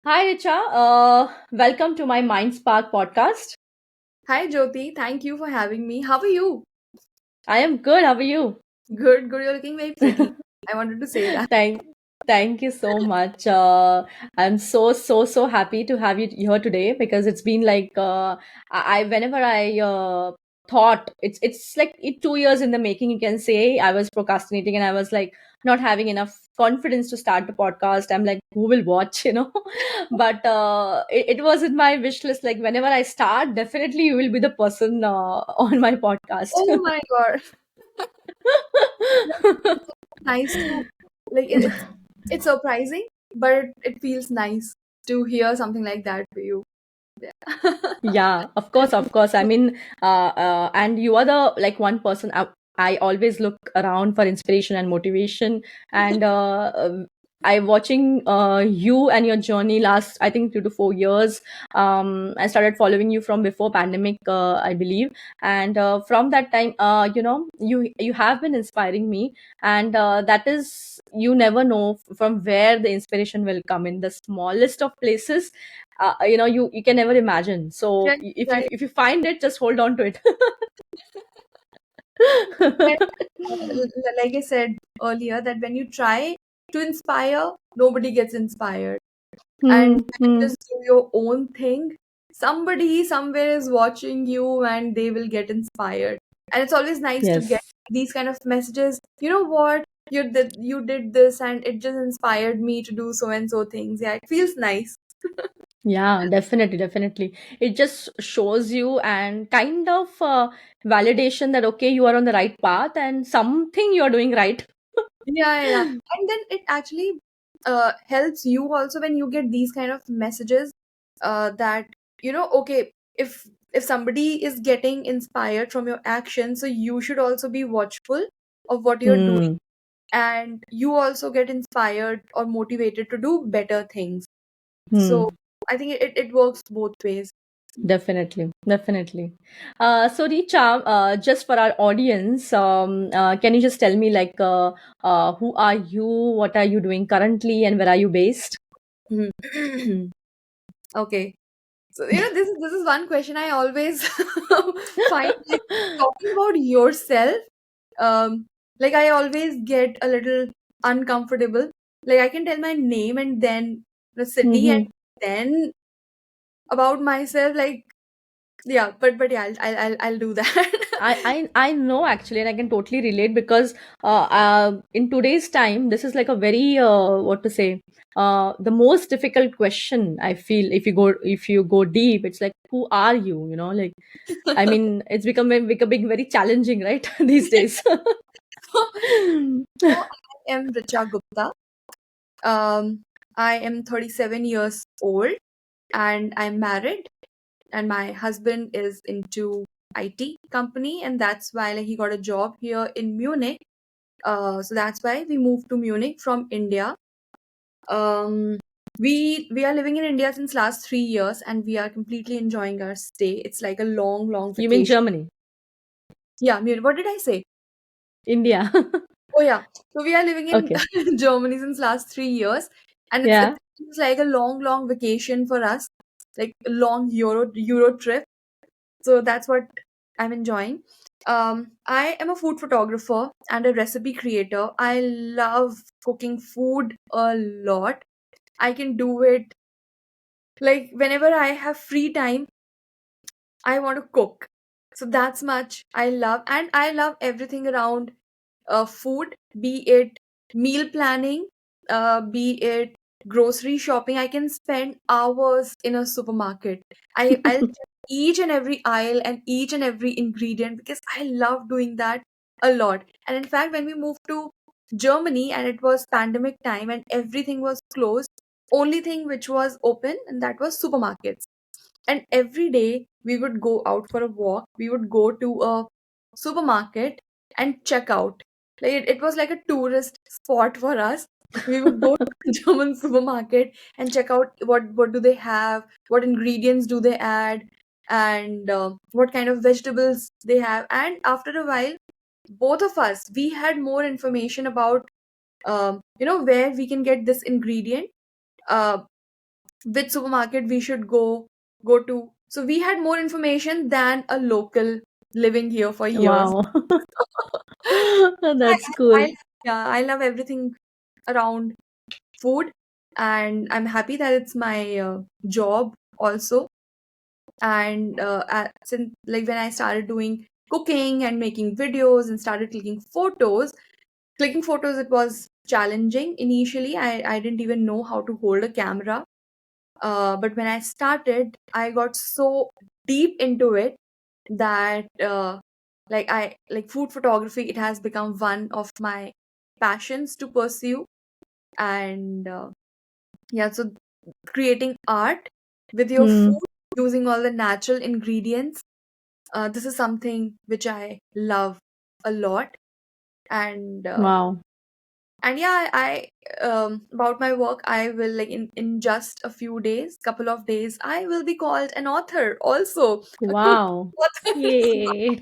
Hi, Richa. Welcome to my Mind Spark podcast. Hi Jyoti, thank you for having me. How are you? I am good. How are you? Good, good. You're looking very pretty. I wanted to say that. Thank, thank you so much. I'm so happy to have you here today because it's been like whenever I thought it's like 2 years in the making. You can say I was procrastinating and I was like not having enough confidence to start the podcast. I'm like, who will watch? But it was in my wish list. Like whenever I start, definitely you will be the person on my podcast. Oh my God. It's nice to like it's surprising, but it feels nice to hear something like that for you. Yeah. Yeah, of course, of course. I mean, and you are the like one person I always look around for inspiration and motivation. And I watching you and your journey last, I think, 2 to 4 years. I started following you from before pandemic, I believe, and from that time, you have been inspiring me, and that is you never know from where the inspiration will come in the smallest of places. You can never imagine, so Right, right. if you find it, just hold on to it. And, like I said earlier, that when you try to inspire, nobody gets inspired. And Hmm, when you hmm. just do your own thing, somebody somewhere is watching you and they will get inspired. And it's always nice to get Yes. these kind of messages. You know what? You did this and it just inspired me to do so and so things. Yeah, it feels nice. Yeah, definitely, definitely. It just shows you and kind of validation that okay, you are on the right path and something you are doing right. Yeah, yeah, yeah. And then it actually helps you also when you get these kind of messages that okay, if somebody is getting inspired from your action, so you should also be watchful of what you're doing, Hmm, and you also get inspired or motivated to do better things. So hmm. I think it works both ways. Definitely, definitely. So, Richa, just for our audience, can you just tell me, like, who are you? What are you doing currently, and where are you based? Mhm. Okay. So, this is one question I always find, like, talking about yourself. Um, like, I always get a little uncomfortable. Like, I can tell my name and then the city and Mhm. then about myself. Like, yeah, but yeah, I'll do that. I know actually, and I can totally relate because in today's time, this is like a very what to say, the most difficult question I feel if you go deep, it's like who are you? Like I mean, it's becoming very challenging, right? These days. So I am Richa Gupta. Um, I am 37 years old and I'm married, and my husband is into IT company, and that's why, like, he got a job here in Munich. So that's why we moved to Munich from India. Um, we are living in India since last 3 years, and we are completely enjoying our stay. It's like a long, long You mean vacation. Germany, Yeah, Munich. What did I say? India? Oh yeah. So we are living in Okay. Germany since last 3 years, and Yeah. it's like a long, long vacation for us, like a long Euro trip. So that's what I'm enjoying. I am a food photographer and a recipe creator. I love cooking food a lot. I can do it like whenever I have free time, I want to cook. So that's much I love, and I love everything around food, be it meal planning, be it grocery shopping. I can spend hours in a supermarket. I'll check each and every aisle and each and every ingredient because I love doing that a lot. And in fact, when we moved to Germany and it was pandemic time and everything was closed, only thing which was open and that was supermarkets. And every day we would go out for a walk. We would go to a supermarket and check out. Like it was like a tourist spot for us. We would go to the German supermarket and check out what do they have, what ingredients do they add, and what kind of vegetables they have. And after a while, both of us we had more information about where we can get this ingredient. Uh, which supermarket we should go to. So we had more information than a local living here for years. Wow. I, That's I cool. yeah, I love everything around food, and I'm happy that it's my job also. And since like when I started doing cooking and making videos and started clicking photos, it was challenging initially. I didn't even know how to hold a camera. But when I started, I got so deep into it that like food photography, it has become one of my passions to pursue. And yeah, so creating art with your Hmm. food using all the natural ingredients, this is something which I love a lot. And Wow. yeah, I about my work, I will like in just a few days, couple of days, I will be called an author also, a cook Wow. author. Yay.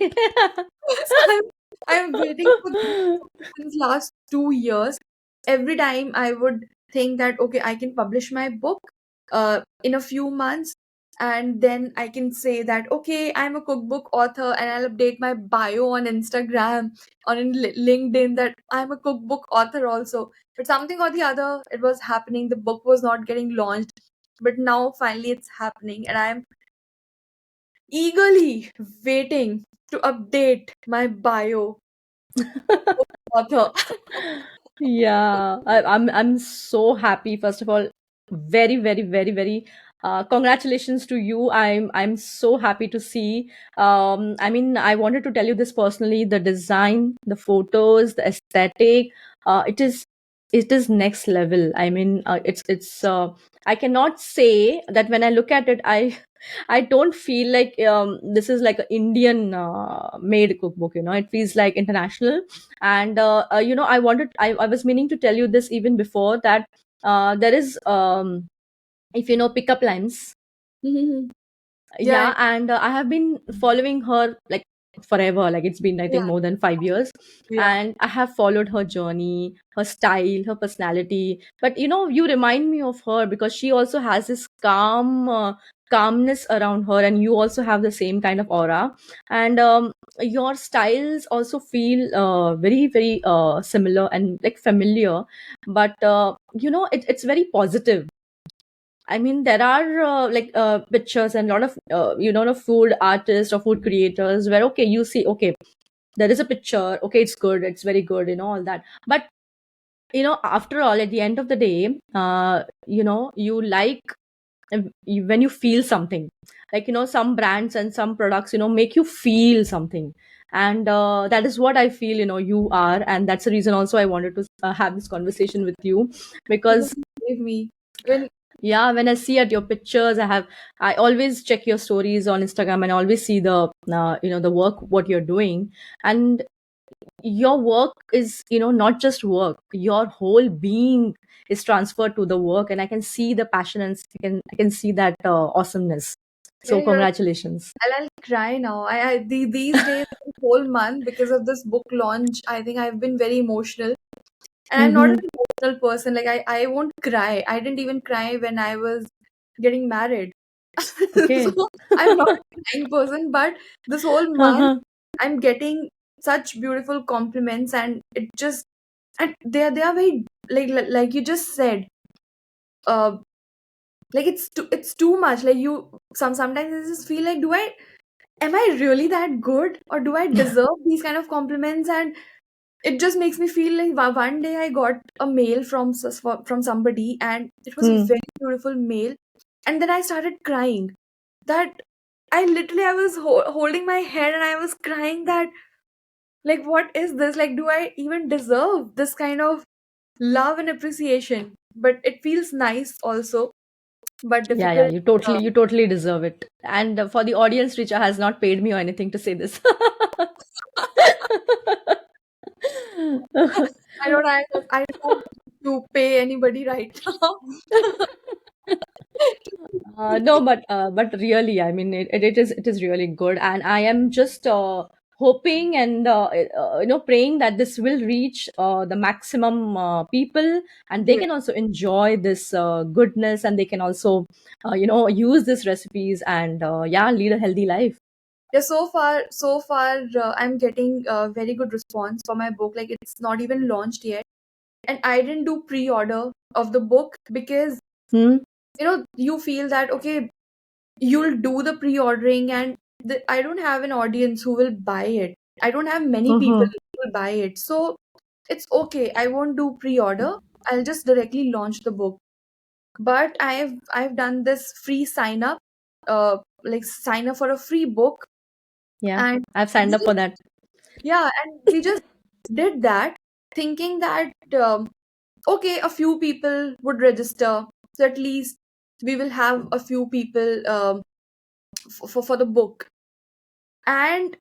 So I'm waiting for this since last 2 years. Every time I would think that okay, I can publish my book in a few months, and then I can say that okay, I'm a cookbook author, and I'll update my bio on Instagram, on LinkedIn, that I'm a cookbook author also. But something or the other, it was happening. The book was not getting launched, but now finally it's happening, and I'm eagerly waiting to update my bio, cookbook author. Yeah, I'm so happy. First of all, very, very, very, very congratulations to you. I'm so happy to see. I mean, I wanted to tell you this personally. The design, the photos, the aesthetic, it is next level. I mean, it's I cannot say that when I look at it, I don't feel like this is like an Indian made cookbook. It feels like international. And I was meaning to tell you this even before that there is if you know pickup lines. Mhm. Yeah, Yeah, and I have been following her like forever, like it's been I yeah, think more than 5 years. yeah. And I have followed her journey, her style, her personality. But you remind me of her because she also has this calmness around her, and you also have the same kind of aura. And your styles also feel very, very similar and like familiar. But it's very positive. I mean, there are pictures and a lot of food artists or food creators where okay, you see, okay, there is a picture, okay, it's good, it's very good, all that. But after all, at the end of the day, you like when you feel something, like some brands and some products, make you feel something. And that is what I feel you are, and that's the reason also I wanted to have this conversation with you Even because you gave me when yeah, when I see at your pictures, I always check your stories on Instagram and I always see the the work what you're doing. And your work is not just work, your whole being is transferred to the work, and I can see the passion, and I can see that awesomeness. yeah, So you're congratulations. I'll cry now. These days, this whole month, because of this book launch, I think I've been very emotional. And I'm not Mm-hmm. an emotional person. Like I won't cry. I didn't even cry when I was getting married. Okay. So I'm not a crying person, but this whole month Uh-huh. I'm getting such beautiful compliments, and it just, and they are very like you just said, uh like it's too much. Like sometimes I just feel like, do I am I really that good, or do I deserve these kind of compliments? And it just makes me feel like one day I got a mail from somebody, and it was a Hmm. very beautiful mail, and then I started crying. That I was holding my head and I was crying. That like, what is this? Like, do I even deserve this kind of love and appreciation? But it feels nice also, but Yeah, yeah, difficult. you uh, totally you totally deserve it. And for the audience, Richa has not paid me or anything to say this. I don't to pay anybody right now. No, but really, I mean, it is really good, and I am just hoping and praying that this will reach the maximum people, and they Yeah. can also enjoy this goodness, and they can also use these recipes and yeah, lead a healthy life. Yeah, so far, I'm getting a very good response for my book. Like, it's not even launched yet, and I didn't do pre-order of the book because Hmm. you feel that okay, you'll do the pre-ordering, and I don't have an audience who will buy it. I don't have many people Uh-huh. who will buy it, so it's okay. I won't do pre-order. I'll just directly launch the book. But I've done this free sign up, like sign up for a free book, Yeah, and I've signed we up for just, that. yeah, and we just did that, thinking that okay, a few people would register, so at least we will have a few people for the book. And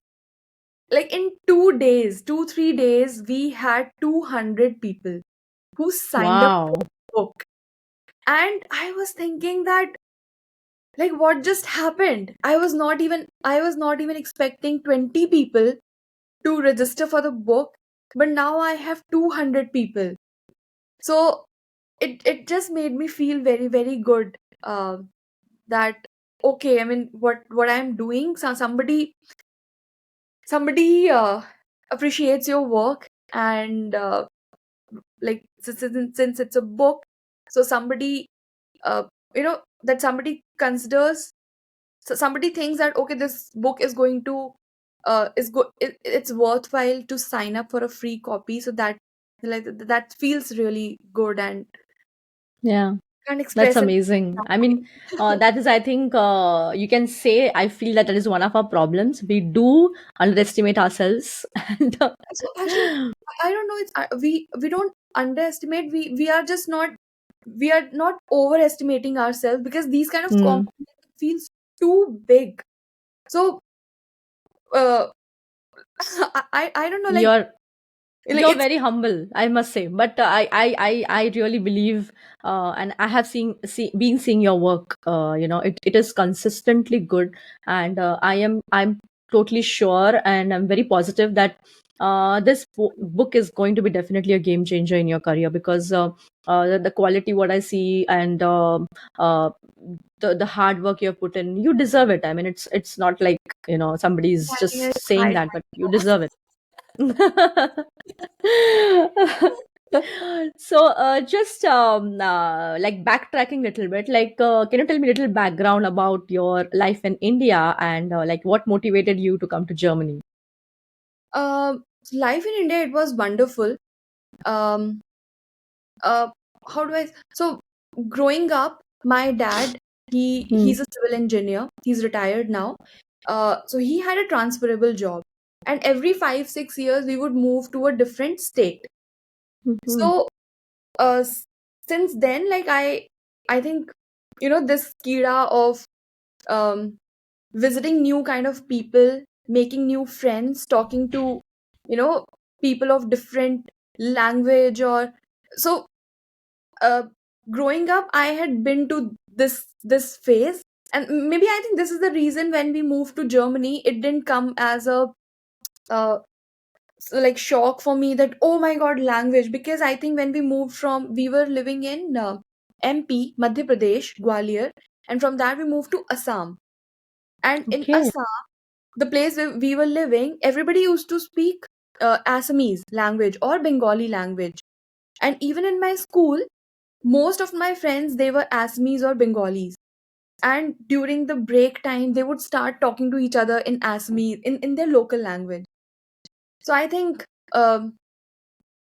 like in 2 days, 3 days, we had 200 people who signed up for Wow. the book. And I was thinking that, like, what just happened? I was not even expecting 20 people to register for the book, but now I have 200 people. So it just made me feel very, very good. That okay, I mean, what I'm doing, so somebody appreciates your work, and like, since it's a book, so somebody, that somebody considers, so somebody thinks that okay, this book is going to it's worthwhile to sign up for a free copy, so that, like, that feels really good, and Yeah. can't That's express it. amazing. I mean, that is, I think, you can say, I feel that that is one of our problems. We do underestimate ourselves. And, So actually, I don't know. It's we don't underestimate. We are just not, we are not overestimating ourselves, because these kind of hmm, competition feels too big. So uh, I don't know, you're like you're it's very humble, I must say. But I really believe, and I have been seeing your work. It is consistently good, and I'm totally sure, and I'm very positive that this book is going to be definitely a game changer in your career, because the quality what I see, and uh, the hard work you have put in, you deserve it. I mean, it's not like somebody's I think just it's saying high that, but you time. deserve it. So, just like backtracking a little bit, like, can you tell me a little background about your life in India, and like what motivated you to come to Germany? Life in India, it was wonderful. Um, uh, how do I? So growing up, my dad, Hmm. he's a civil engineer. He's retired now. So he had a transferable job, and every 5 6 years we would move to a different state. Mhm. So uh, s- since then, like, I think, this kira of um visiting new kind of people, making new friends, talking to, you know people of different language, or so. uh, Growing up, I had been to this phase, and maybe I think this is the reason when we moved to Germany, it didn't come as a uh, like shock for me that oh my god, language, because I think when we moved from, we were living in MP, Madhya Pradesh, Gwalior, and from that we moved to Assam. And in Okay. Assam, the place where we were living, everybody used to speak Assamese language or Bengali language. And even in my school, most of my friends, they were Assamese or Bengalis. And during the break time, they would start talking to each other in Assamese, in their local language. So I think,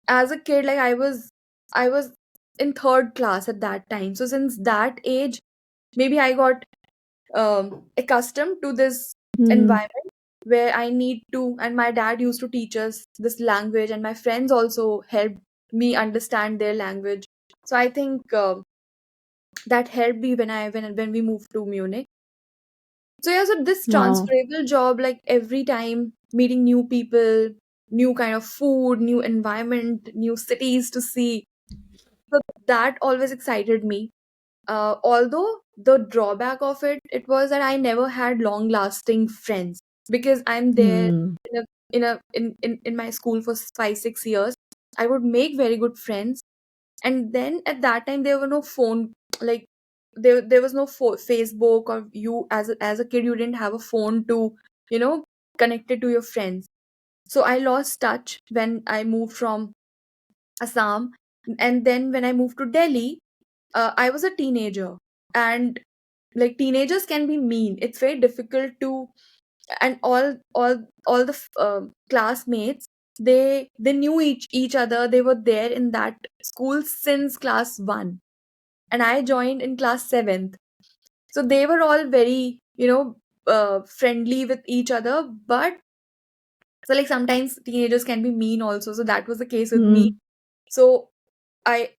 as a kid, like, I was in third class at that time. So since that age, maybe I got accustomed to this Hmm. environment where I need to, and my dad used to teach us this language, and my friends also helped me understand their language. So I think that helped me when we moved to Munich. So yeah, so this Wow. transferable job, like every time meeting new people, new kind of food, new environment, new cities to see. So that always excited me. Although the drawback of it was that I never had long lasting friends. because I'm there Hmm. in my school for 5 6 years. I would make very good friends, and then at that time there were no phone, like there was no Facebook, or you as a kid you didn't have a phone to you know connect it to your friends. So I lost touch when I moved from Assam, and then when I moved to Delhi, I was a teenager, and like teenagers can be mean. It's very difficult to, and all the classmates, they knew each other. They were there in that school since class 1, and I joined in class 7th. So they were all very friendly with each other, but so like sometimes teenagers can be mean also. So that was the case with me. Hmm. So I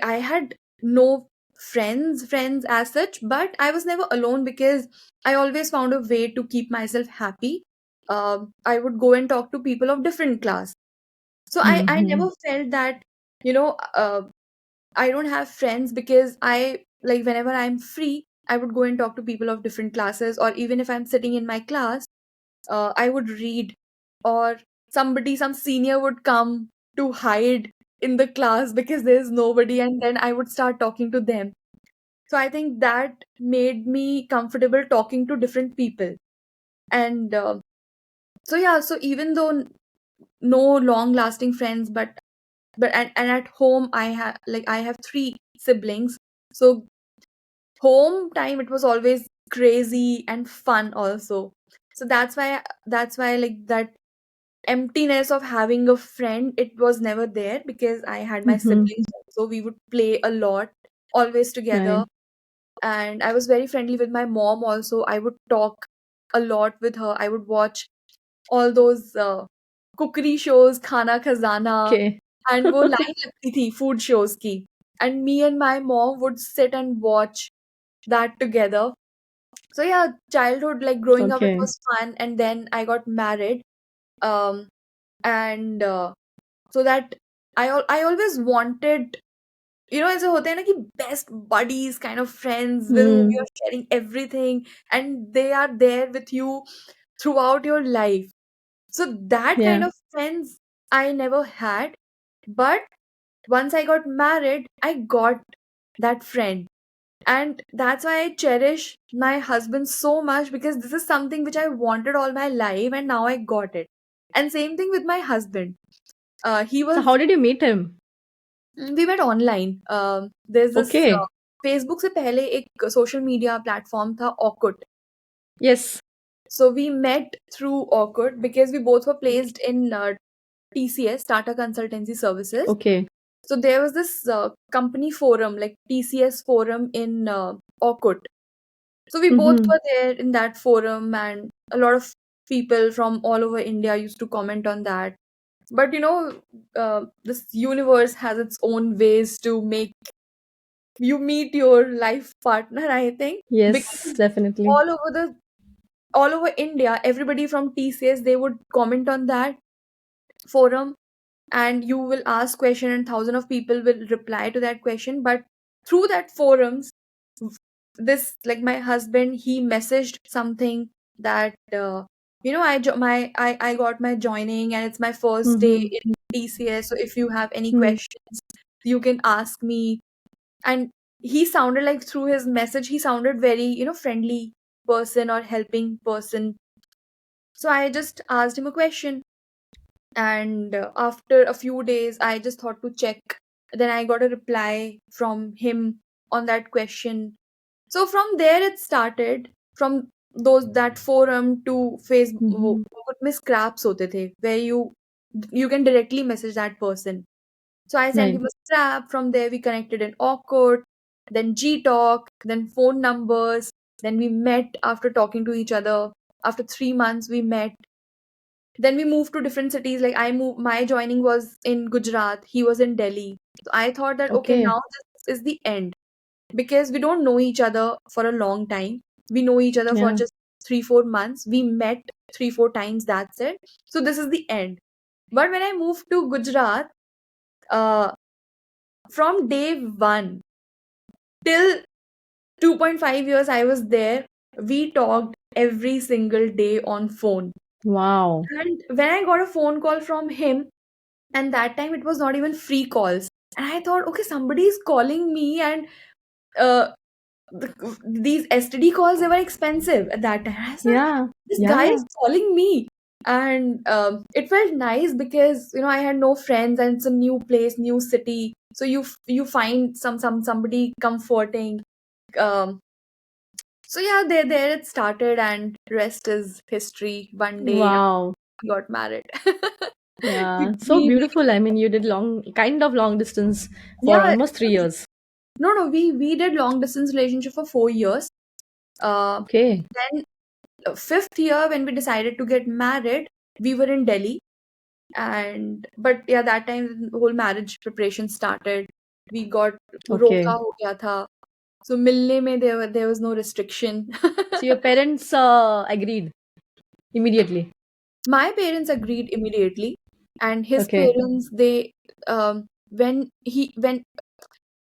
I had no friends as such, but I was never alone because I always found a way to keep myself happy. I would go and talk to people of different class. So I Hmm. never felt that you know uh, I don't have friends, because I like whenever I'm free, I would go and talk to people of different classes, or even if I'm sitting in my class, I would read, or some senior would come to hide in the class because there's nobody, and then I would start talking to them. So I think that made me comfortable talking to different people. And so yeah, so even though no long lasting friends, but and at home I have three siblings. So home time, it was always crazy and fun also. So that's why like that emptiness of having a friend, it was never there, because I had my Hmm. siblings also. We would play a lot, always Right. together. And I was very friendly with my mom also. I would talk a lot with her. I would watch all those cookery shows, Khana Khazana, Okay. and wo line lagti thi food shows ki, and me and my mom would sit and watch that together. So yeah, childhood, like growing up, it Okay. was fun, and then I got married. um and so that I always wanted, ऐसा होता है ना कि best buddies kind of friends with whom Hmm. you're sharing everything, and they are there with you throughout your life. So that kind Yeah. of friends I never had. But once I got married, I got that friend. And that's why I cherish my husband so much, because this is something which I wanted all my life, and now I got it. And same thing with my husband. He So was how did you meet him? We met online. There's this Okay. Facebook से पहले एक social media platform था, ऑकुट. Yes. So we met through ऑकुट because we both were placed in TCS, Tata Consultancy Services. Okay. So there was this company forum, like TCS forum in ऑकुट. So we both Hmm. were there in that forum, and a lot of people from all over India used to comment on that. But this universe has its own ways to make you meet your life partner, I think. Yes, Because definitely. all over the all over India, everybody from TCS, they would comment on that forum, and you will ask question, and thousands of people will reply to that question. But through that forums, this, like, my husband, he messaged something that I got my joining, and it's my first day Hmm. in TCS, so if you have any Hmm. questions, you can ask me. And he sounded like, through his message, he sounded very friendly person or helping person. So I just asked him a question, and after a few days I just thought to check. Then I got a reply from him on that question. So from there it started. From those that forum to Hmm. Facebook में scraps होते थे, where you can directly message that person. So I sent Right. him a scrap. From there we connected in Awkward, then G Talk, then phone numbers. Then we met after talking to each other. After 3 months we met. Then we moved to different cities. Like I moved, my joining was in Gujarat. He was in Delhi. So I thought that okay, Okay. now this is the end, because we don't know each other for a long time. We know each other for Yeah. just 3 4 months. We met 3 4 times. That's it. So this is the end. But when I moved to Gujarat, uh, from day one till 2.5 years I was there, we talked. every single day on phone. Wow. And when I got a phone call from him, and that time it was not even free calls, and I thought, okay, somebody is calling me, and uh, these STD calls, they were expensive at that time. I was like, Yeah. this guy is Yeah. calling me. And it felt nice because I had no friends and it's a new place, new city. So you find somebody comforting. Um, so yeah, there it started, and rest is history. One day Wow. we got married. Yeah. So we beautiful. I mean, you did kind of long distance for yeah, almost 3 years. no, we did long distance relationship for 4 years. Okay. Then fifth year when we decided to get married, we were in Delhi. And but yeah, that time the whole marriage preparation started. We got Okay. roka ho gaya tha. So milne mein there was no restriction. So your parents agreed immediately. My parents agreed immediately, and his Okay. parents, they when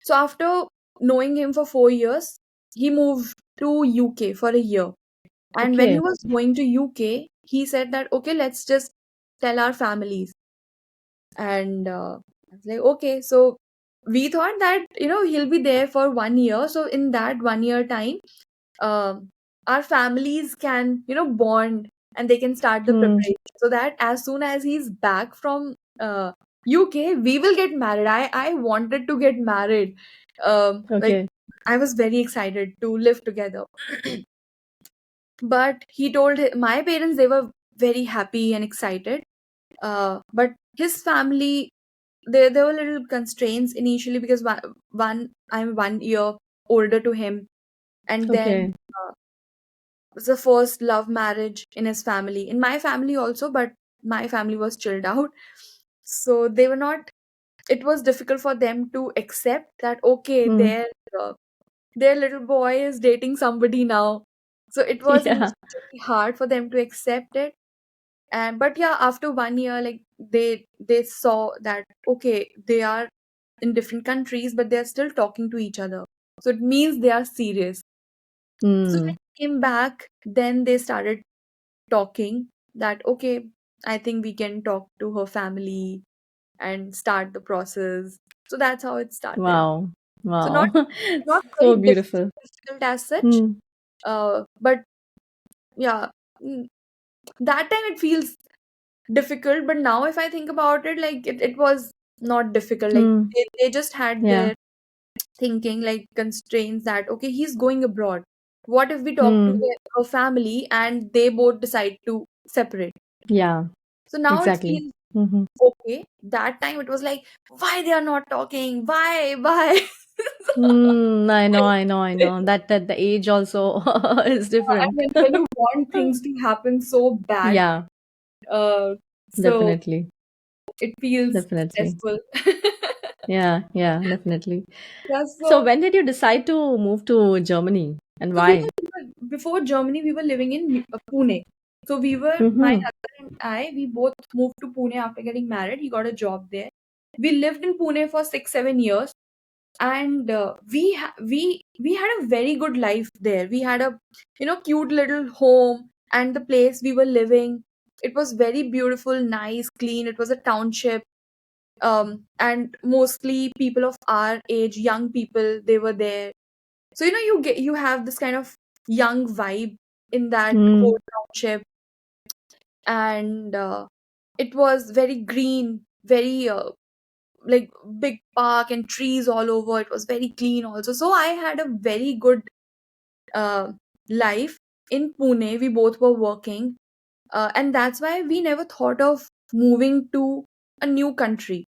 so after knowing him for 4 years, he moved to UK for a year. And when he Okay. was going to UK, he said that, okay, let's just tell our families. And I was like, okay. So we thought that, he'll be there for 1 year. So in that 1 year time, um, our families can, bond, and they can start the Hmm. preparation, so that as soon as he's back from UK, we will get married. I wanted to get married. Like, Okay. I was very excited to live together. But he told my parents, they were very happy and excited. But his family, there were little constraints initially, because one I'm 1 year older to him, and then Okay. it was the first love marriage in his family, in my family also, but my family was chilled out. So they were not. It was difficult for them to accept that, okay, Hmm. uh, their little boy is dating somebody now. So it was Yeah. initially hard for them to accept it. And but yeah, after 1 year, like, they saw that, okay, they are in different countries, but they're still talking to each other, so it means they are serious. So when Hmm. he came back, then they started talking that, okay, I think we can talk to her family and start the process. So that's how it started. Wow. So not Wow. not very So beautiful. difficult as such. Hmm. But yeah, mm, that time it feels difficult, but now if I think about it, like, it was not difficult. Like, Hmm. they just had Yeah. their thinking, like, constraints, that, okay, he's going abroad. What if we talk to Hmm. her family and they both decide to separate? Yeah. So now it Exactly. feels Hmm. okay. That time it was like, why they are not talking? Why? Hmm. I know. I know. I know. That the age also is And different. when you want things to happen so bad, Yeah. so Definitely. it feels Definitely. stressful. Yeah. Yeah. Definitely. Yeah, So so when did you decide to move to Germany and So why? before Germany, we were living in Pune. So my Mm-hmm. husband and we both moved to Pune after getting married. He got a job there. We lived in Pune for 6, 7 years, and we had a very good life there. We had a cute little home, and the place we were living, it was very beautiful, nice, clean. It was a township, and mostly people of our age, young people, they were there. So you have this kind of young vibe in that Mm. whole township. And it was very green, very like, big park and trees all over. It was very clean also. So I had a very good uh, life in Pune. We both were working, and that's why we never thought of moving to a new country,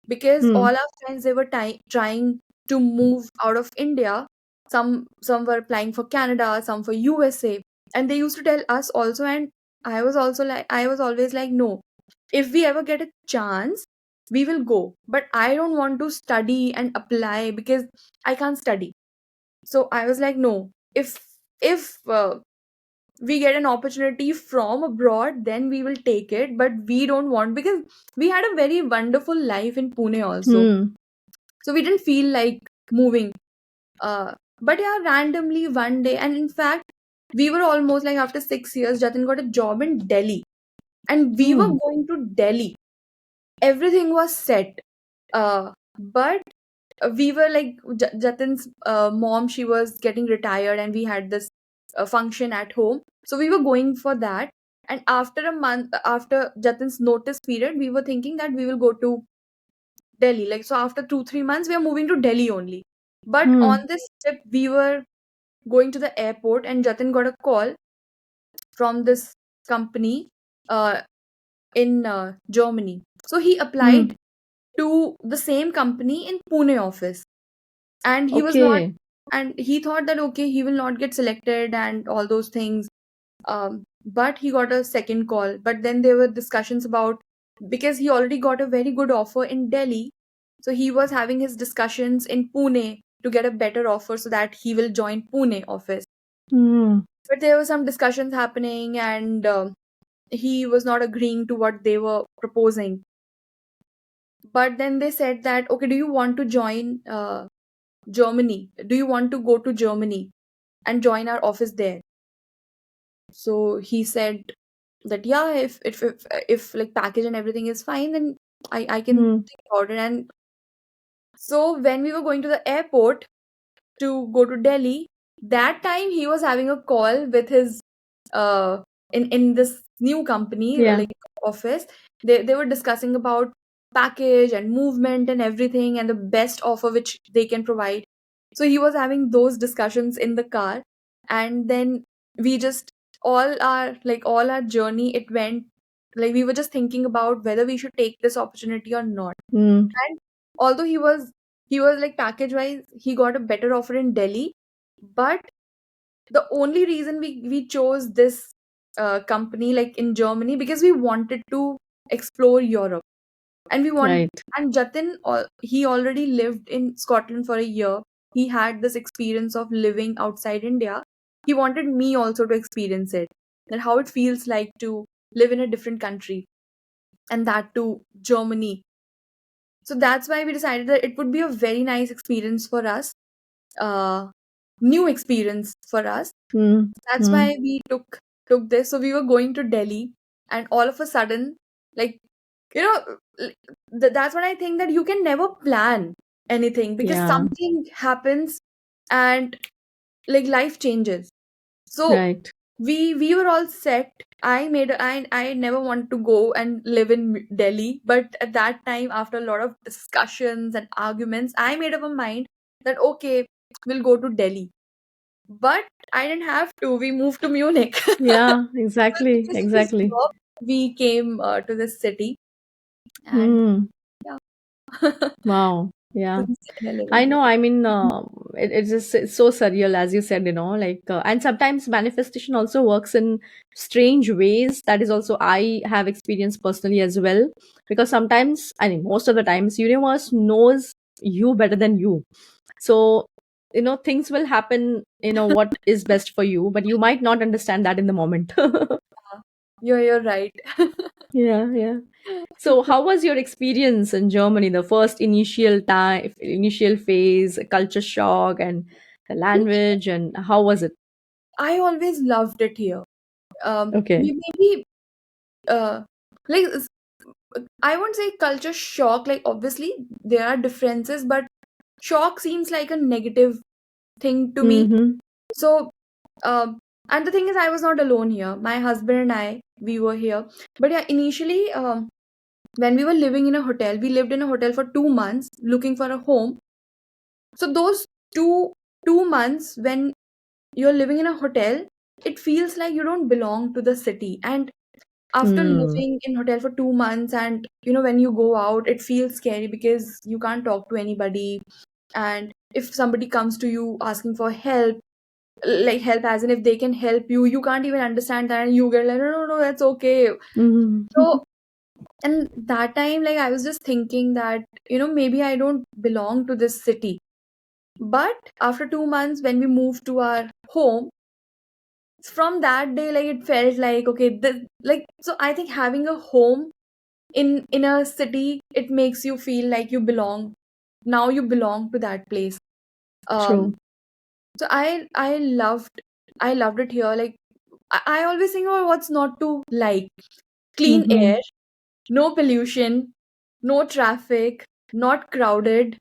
because all Mm. our friends, they were trying to move out of India. Some were applying for Canada, some for USA, and they used to tell us also. And I was always like, no, if we ever get a chance, we will go, but I don't want to study and apply because I can't study. So I was like, no, if we get an opportunity from abroad, then we will take it. But we don't want, because we had a very wonderful life in Pune also. Mm. So we didn't feel like moving. Uh, but yeah, randomly one day, and in fact, we were almost like, after 6 years, Jatin got a job in Delhi, and we were Hmm. going to Delhi. Everything was set. But we were like, Jatin's mom, she was getting retired, and we had this function at home. So we were going for that. And after a month, after Jatin's notice period, we were thinking that we will go to Delhi. Like, so after 2, 3 months, we are moving to Delhi only. But on Hmm. this trip, we were going to the airport, and Jatin got a call from this company uh, in Germany. So he Hmm. applied to the same company in Pune office, and he was not, Okay. and he thought that okay, he will not get selected and all those things. But he got a second call. But then there were discussions about, because he already got a very good offer in Delhi, so he was having his discussions in Pune to get a better offer so that he will join Pune office. Hmm. But there were some discussions happening, and he was not agreeing to what they were proposing. But then they said that, okay, do you want to join Germany? Do you want to go to Germany and join our office there? So he said that yeah, if like package and everything is fine, then I can Hmm. think about it. And so when we were going to the airport to go to Delhi, that time he was having a call with his uh in this new company, Yeah. like office. They were discussing about package and movement and everything, and the best offer which they can provide. So he was having those discussions in the car. And then we just, all our journey, it went like we were just thinking about whether we should take this opportunity or not. Hmm. And although he was like, package wise, he got a better offer in Delhi. But the only reason we chose this company like in Germany, because we wanted to explore Europe. And we want Right. and Jatin, he already lived in Scotland for a year. He had this experience of living outside India. He wanted me also to experience it, that how it feels like to live in a different country, and that to Germany. So that's why we decided that it would be a very nice experience for us, uh, new experience for us. Hmm. That's Hmm. why we took this. So we were going to Delhi, and all of a sudden, like, you know, that's what I think, that you can never plan anything, because Yeah. something happens, and like life changes. So Right. we were all set. I never wanted to go and live in Delhi, but at that time, after a lot of discussions and arguments, I made up my mind that okay, we'll go to Delhi. But I didn't have to. We moved to Munich. Yeah. Because Exactly. of this Exactly. job, we came to this city, and Hmm. yeah, Wow. Yeah. since then a little I bit. know. I mean, it's just it's so surreal, as you said. Like, and sometimes manifestation also works in strange ways. That is also I have experienced personally as well. Because sometimes, I mean, most of the times, universe knows you better than you. So, things will happen. What is best for you, but you might not understand that in the moment. You're right. Yeah. Yeah. So, how was your experience in Germany? The first initial phase, culture shock, and the language, and how was it? I always loved it here. Okay. Maybe uh, like I won't say culture shock. Like, obviously there are differences, but shock seems like a negative thing to me. Mm-hmm. So, and the thing is, I was not alone here. My husband and I, we were here. But yeah, initially, when we were living in a hotel, we lived in a hotel for 2 months looking for a home. So those two 2 months when you're living in a hotel, it feels like you don't belong to the city. And after Mm. living in hotel for 2 months, and when you go out, it feels scary because you can't talk to anybody. And if somebody comes to you asking for help, like help as in if they can help you, you can't even understand that, and you get like, no, no, no, that's okay. Mm-hmm. So, and that time, like, I was just thinking that maybe I don't belong to this city. But after 2 months, when we moved to our home, from that day, like, it felt like okay, like, so I think having a home in a city, it makes you feel like you belong. Now you belong to that place. um True. so I loved I loved it here. Like I always think about what's not to like. Clean Mm-hmm. air, no pollution, no traffic, not crowded,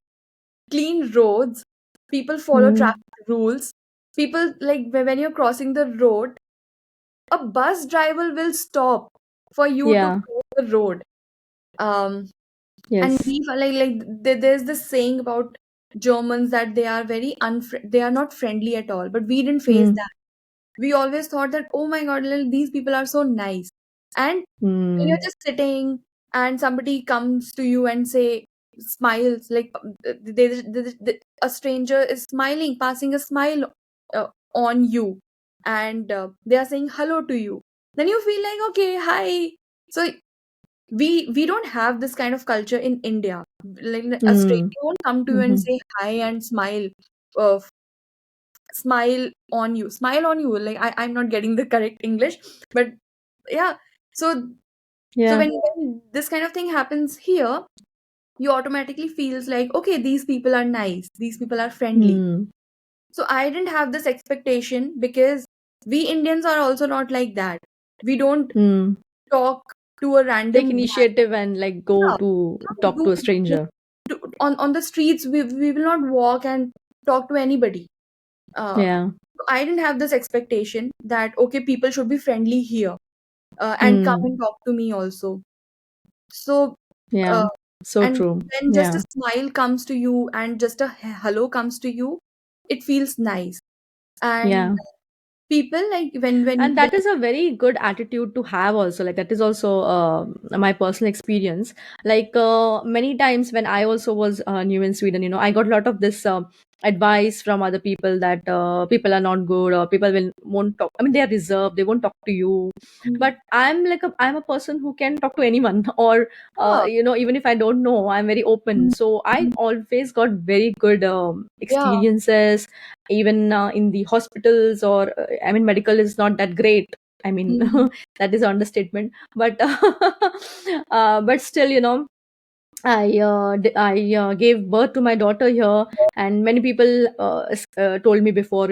clean roads, people follow Mm. traffic rules. People, like when you're crossing the road, a bus driver will stop for you to Yeah. cross the road. Um, and Yes. we there's this saying about Germans that they are they are not friendly at all. But we didn't face Mm. that. We always thought that, oh my god, these people are so nice. And when you're Mm. just sitting and somebody comes to you and say smiles, like a stranger is smiling, passing a smile on you, and they are saying hello to you, then you feel like, okay, hi. So we don't have this kind of culture in India. Like a Mm. stranger won't come to you and Mm-hmm. say hi and uh, smile on you. Like I'm not getting the correct English, but yeah. So Yeah. when this kind of thing happens here, you automatically feels like, okay, these people are nice, these people are friendly. Mm. So I didn't have this expectation because we Indians are also not like that. We don't Mm. talk to a Take random guy. initiative and like go Yeah, to we talk to a don't stranger. on the streets. We will not walk and talk to anybody. Yeah. I didn't have this expectation that, okay, people should be friendly here, and come Mm. and talk to me also. So, uh, Yeah. So and true. when just a Yeah. smile comes to you and just a hello comes to you, it feels nice. And Yeah. people, like And when that is a very good attitude to have also, like that is also my personal experience. Like many times when I also was new in Sweden, I got a lot of this advice from other people that people are not good, or people will won't talk, I mean they are reserved, they won't talk to you. Mm, But I'm a person who can talk to anyone or yeah, even if I don't know, I'm very open. mm, So I mm, always got very good yeah, experiences, even in the hospitals, or I mean medical is not that great, I mean mm, that is understatement, but but still, I gave birth to my daughter here, and many people told me before,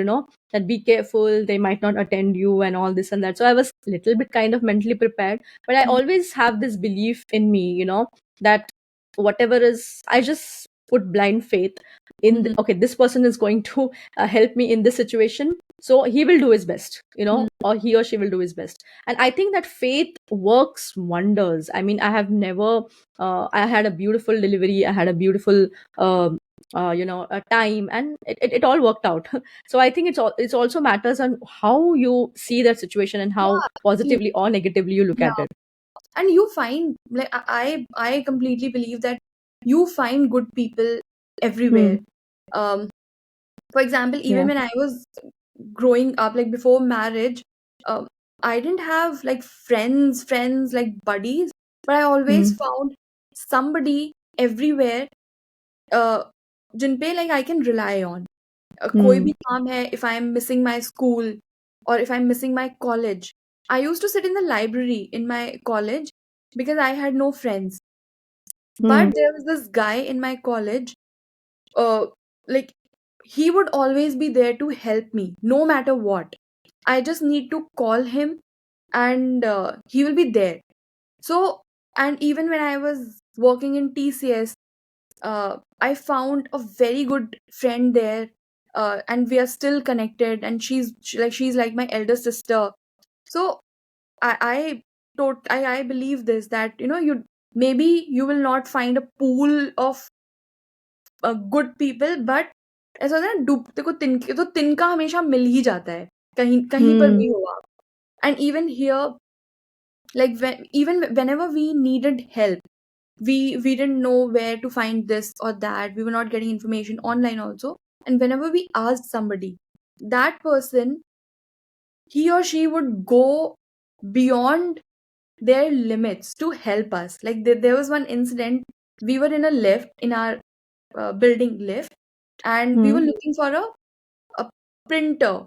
that be careful, they might not attend you and all this and that. So I was a little bit kind of mentally prepared, but I mm, always have this belief in me, that whatever is, I just put blind faith in. mm, Okay, this person is going to help me in this situation, so he will do his best, mm, or he or she will do his best. And I think that faith works wonders. I mean, I have never I had a beautiful delivery, I had a beautiful a time, and it all worked out. So I think it's also matters on how you see that situation and how yeah, absolutely. positively or negatively you look at Yeah. it. And you find, like I completely believe that you find good people everywhere. Hmm. Um, for example, even Yeah. when I was growing up, like before marriage, um, I didn't have like friends like buddies, but I always Hmm. found somebody everywhere, uh, जिन पे like I can rely on. कोई Hmm. भी काम है, if I'm missing my school or if I'm missing my college. I used to sit in the library in my college because I had no friends. Hmm. But there was this guy in my college, uh, like he would always be there to help me no matter what. I just need to call him, and he will be there. So, and even when I was working in TCS, I found a very good friend there, and we are still connected. And she's like my elder sister. So I believe this, that you maybe you will not find a pool of good people, but ऐसा होता है ना, डूबते को तिनके तो तिनका हमेशा मिल ही जाता है, कहीं कहीं पर Hmm. भी हो आप. And even here, like whenever we needed help, we didn't know where to find this or that, we were not getting information online also, and whenever we asked somebody, that person, he or she would go beyond their limits to help us. Like there was one incident, we were in a lift in our building lift, and we were Hmm. looking for a printer,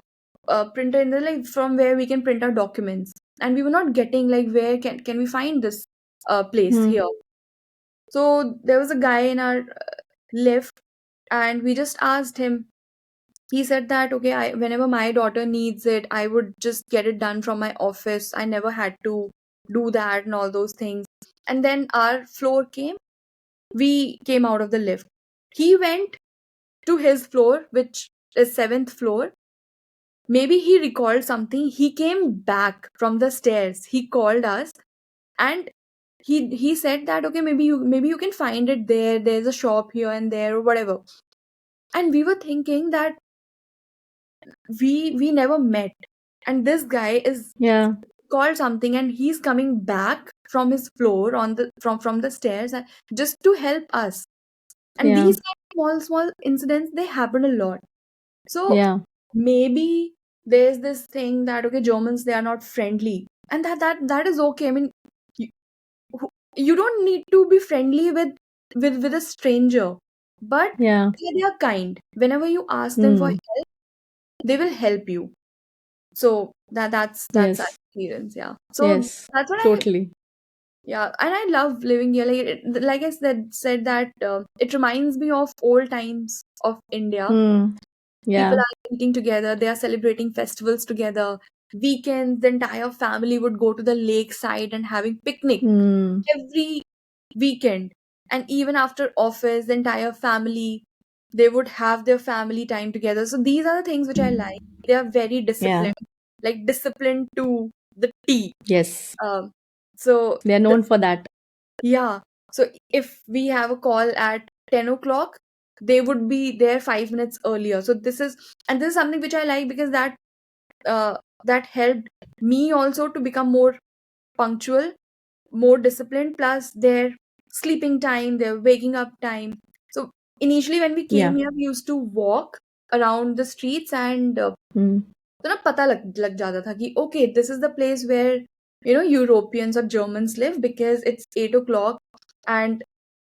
a printer in the, like from where we can print our documents, and we were not getting, like where can we find this place Hmm. here. So there was a guy in our lift, and we just asked him, He said that okay, whenever my daughter needs it, I would just get it done from my office. I never had to do that and all those things. And then our floor came. We came out of the lift. He went to his floor, which is seventh floor. Maybe he recalled something. He came back from the stairs. He called us, and he said that okay, maybe you can find it there. There's a shop here and there or whatever. And we were thinking that we never met, and this guy is Yeah. called something, and he's coming back from his floor on the from the stairs just to help us. And Yeah. these kind of small incidents, they happen a lot. So Yeah. maybe there's this thing that okay, Germans, they are not friendly, and that is okay. I mean, you, you don't need to be friendly with a stranger, but Yeah. they are kind. Whenever you ask them for Hmm. help, they will help you. So that's our Yes. experience, yeah. So Yes. that's what I Totally. yeah, and I love living here. Like I said that it reminds me of old times of India. Hmm. People Yeah. are eating together, they are celebrating festivals together. Weekends, the entire family would go to the lakeside and having picnic Hmm. every weekend. And even after office, the entire family, they would have their family time together. So these are the things which I like. They are very Yeah. disciplined, like disciplined to the T. Yes. Um, so They are known for that. yeah. So if we have a call at 10 o'clock, they would be there 5 minutes earlier. So this is something which I like because uh, that helped me also to become more punctual, more disciplined, plus their sleeping time, their waking up time. So initially when we came Yeah. here, we used to walk around the streets and Hmm. तो ना पता लग जाता था कि okay, this is the place where Europeans or Germans live because it's 8 o'clock, and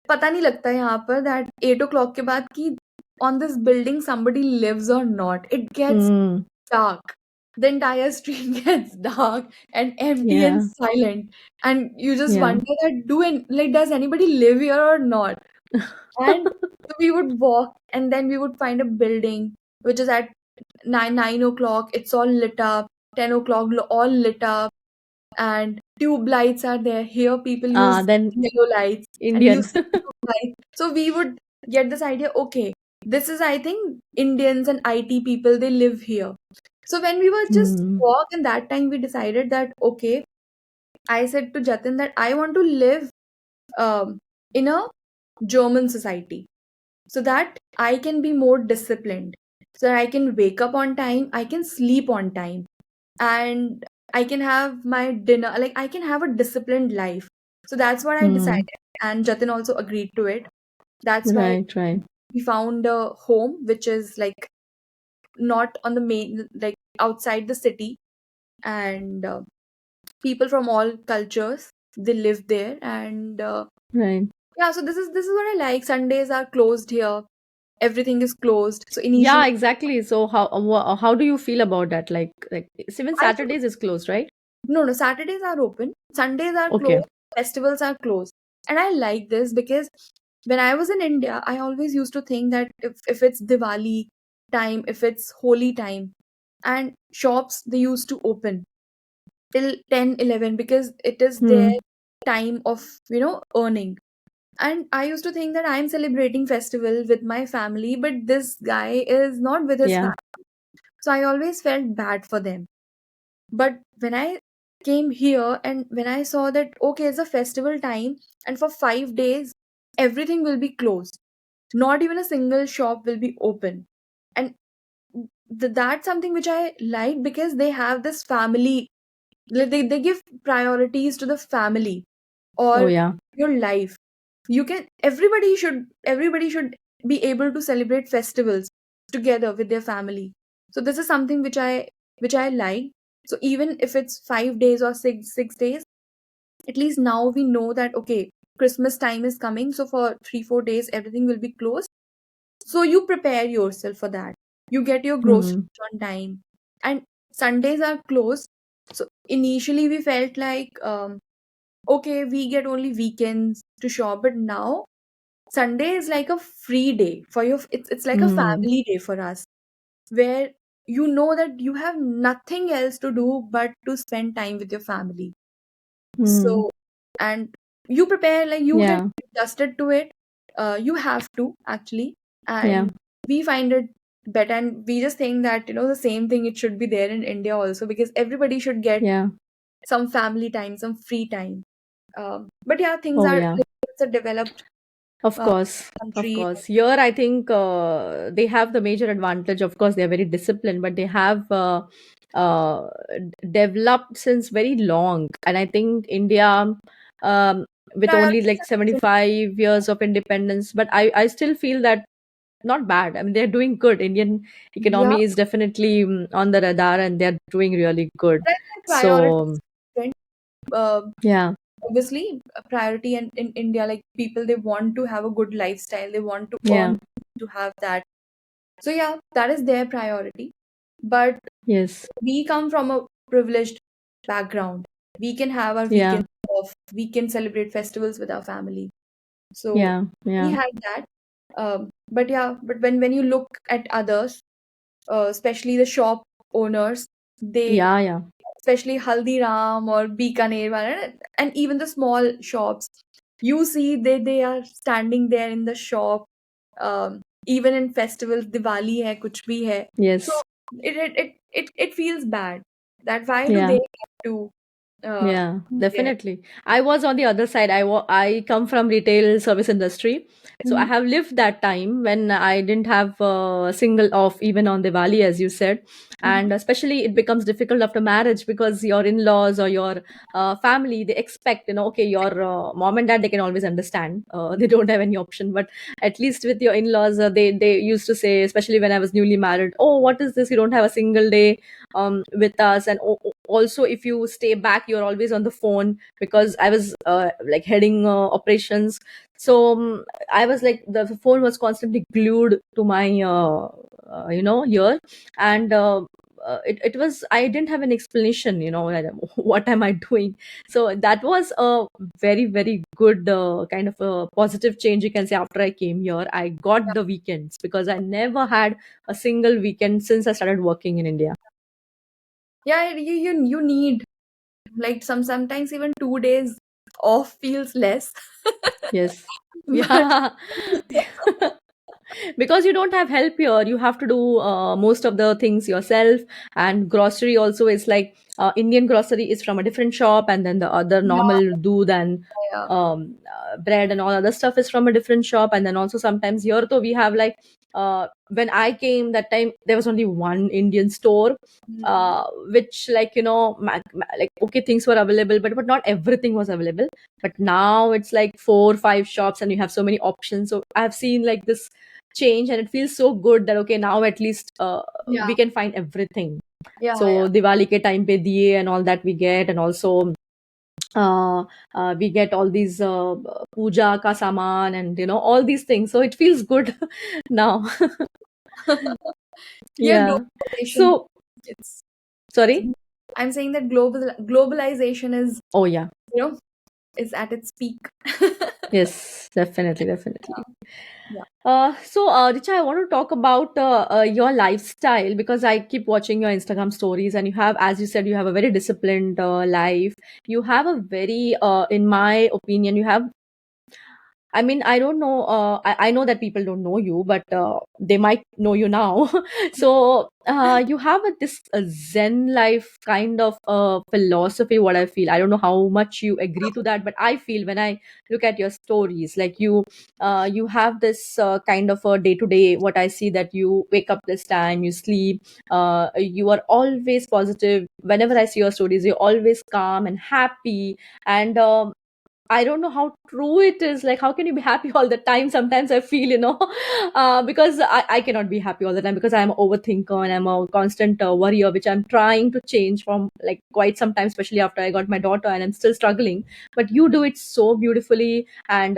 पता नहीं लगता यहाँ पर that 8 o'clock के बाद कि on this building somebody lives or not. It gets Hmm. dark. The entire street gets dark and empty and Yeah. silent, and you just Yeah. wonder that does anybody live here or not? And so we would walk, and then we would find a building which is at 9 o'clock. It's all lit up. 10 o'clock, all lit up, and tube lights are there. Here, people use Then yellow lights, and we Indian. use tube lights. So we would get this idea. Okay, this is, I think, Indians and IT people. They live here. So when we were just Hmm. walk, and that time we decided that okay, I said to Jatin that I want to live in a German society so that I can be more disciplined, so that I can wake up on time, I can sleep on time, and I can have my dinner, like I can have a disciplined life. So that's what I Hmm. decided. And Jatin also agreed to it. That's why Right. Right. we found a home which is like not on the main, like outside the city, and people from all cultures, they live there. And Right. yeah, so this is what I like. Sundays are closed here, everything is closed. So Yeah. initially, Exactly. So how do you feel about that? Like even I think Saturdays is closed, right? no, Saturdays are open, Sundays are Okay. closed, festivals are closed. And I like this because when I was in India, I always used to think that if it's Diwali time, if it's holy time, and shops, they used to open till 10, 11 because it is their Hmm. time of, earning. And I used to think that I'm celebrating festival with my family, but this guy is not with his Yeah. family. So I always felt bad for them. But when I came here and when I saw that, okay, it's a festival time, and for 5 days, everything will be closed. Not even a single shop will be open. And that's something which I like because they have this family, like they give priorities to the family Oh or yeah. your life. Everybody should be able to celebrate festivals together with their family. So this is something which I like. So even if it's 5 days or six days, at least now we know that okay, Christmas time is coming, so for 3 4 days everything will be closed. So you prepare yourself for that. You get your Hmm. groceries on time, and Sundays are closed. So initially we felt like okay, we get only weekends to shop, but now Sunday is like a free day for your. It's like a Hmm. family day for us. where you know that you have nothing else to do but to spend time with your family. Hmm. So, and you prepare, like you get Yeah. adjusted to it. You have to actually, Yeah. and we find it better. And we just think that, the same thing, it should be there in India also, because everybody should get Yeah. some family time, some free time. But yeah, things Oh are, yeah. it's a developed Of uh, course, of country. course. Here, I think they have the major advantage. Of course, they are very disciplined, but they have developed since very long. And I think India, um, with only Priorities like are different. 75 years of independence, but I still feel that not bad. I mean, they're doing good. Indian Yeah, economy is definitely on the radar, and they're doing really good. but I think So priorities are different. Uh, yeah, Obviously, a priority in India, like people, they want to have a good lifestyle, they want to yeah, earn to have that. So yeah, that is their priority. But yes, we come from a privileged background. We can have our yeah, weekends off. We can celebrate festivals with our family. So yeah, we yeah, had that. But yeah, but when you look at others, especially the shop owners, they, yeah, yeah. especially Haldiram or Bikaner, and even the small shops, you see they are standing there in the shop, even in festivals, Diwali hai, kuch bhi hai. So Yes. it feels bad that why do Yeah. they have to Yeah, be there? definitely. I was on the other side. I come from retail service industry, so I Mhm. have lived that time when I didn't have a single off even on Diwali, as you said, Mhm. and especially it becomes difficult after marriage because your in-laws or your family, they expect, okay, your mom and dad, they can always understand. They don't have any option, but at least with your in-laws, they used to say, especially when I was newly married, oh, what is this? You don't have a single day with us, and also if you stay back, you're always on the phone, because I was like heading operations. So I was like, the phone was constantly glued to my ear, and it was, I didn't have an explanation, like, what am I doing. So that was a very, very good kind of a positive change, you can say. After I came here, I got the weekends, because I never had a single weekend since I started working in India. Yeah, you need, like, sometimes even 2 days off feels less. Yes. But Yeah. Because you don't have help here, you have to do most of the things yourself. And grocery also is like, Indian grocery is from a different shop, and then the other yeah, normal doodh and yeah. bread and all other stuff is from a different shop. And then also sometimes here though we have like, when I came that time, there was only one Indian store, Mm. which, like, like, okay, things were available, but not everything was available. But now it's like 4 5 shops, and you have so many options. So I've seen like this change, and it feels so good that, okay, now at least Yeah, we can find everything. yeah, So yeah. Diwali ke time pe diye and all that we get, and also uh, we get all these puja ka saman, and all these things, so it feels good now. Yeah, Yeah. globalization. So It's, it's sorry. I'm saying that globalization is, Oh yeah. you know, is at its peak. Yes, definitely, definitely. Yeah. Richa, I want to talk about your lifestyle, because I keep watching your Instagram stories, and you have, as you said, you have a very disciplined life. You have a very, in my opinion, you have, I mean, I don't know. I know that people don't know you, but they might know you now. So you have this Zen life kind of philosophy. What I feel, I don't know how much you agree to that, but I feel when I look at your stories, like you have this kind of a day to day. What I see, that you wake up this time, you sleep. You are always positive. Whenever I see your stories, you're always calm and happy, and I don't know how true it is. Like, how can you be happy all the time? Sometimes I feel, because I cannot be happy all the time, because I'm an overthinker and I'm a constant worrier, which I'm trying to change from like quite some time, especially after I got my daughter, and I'm still struggling. But you do it so beautifully, and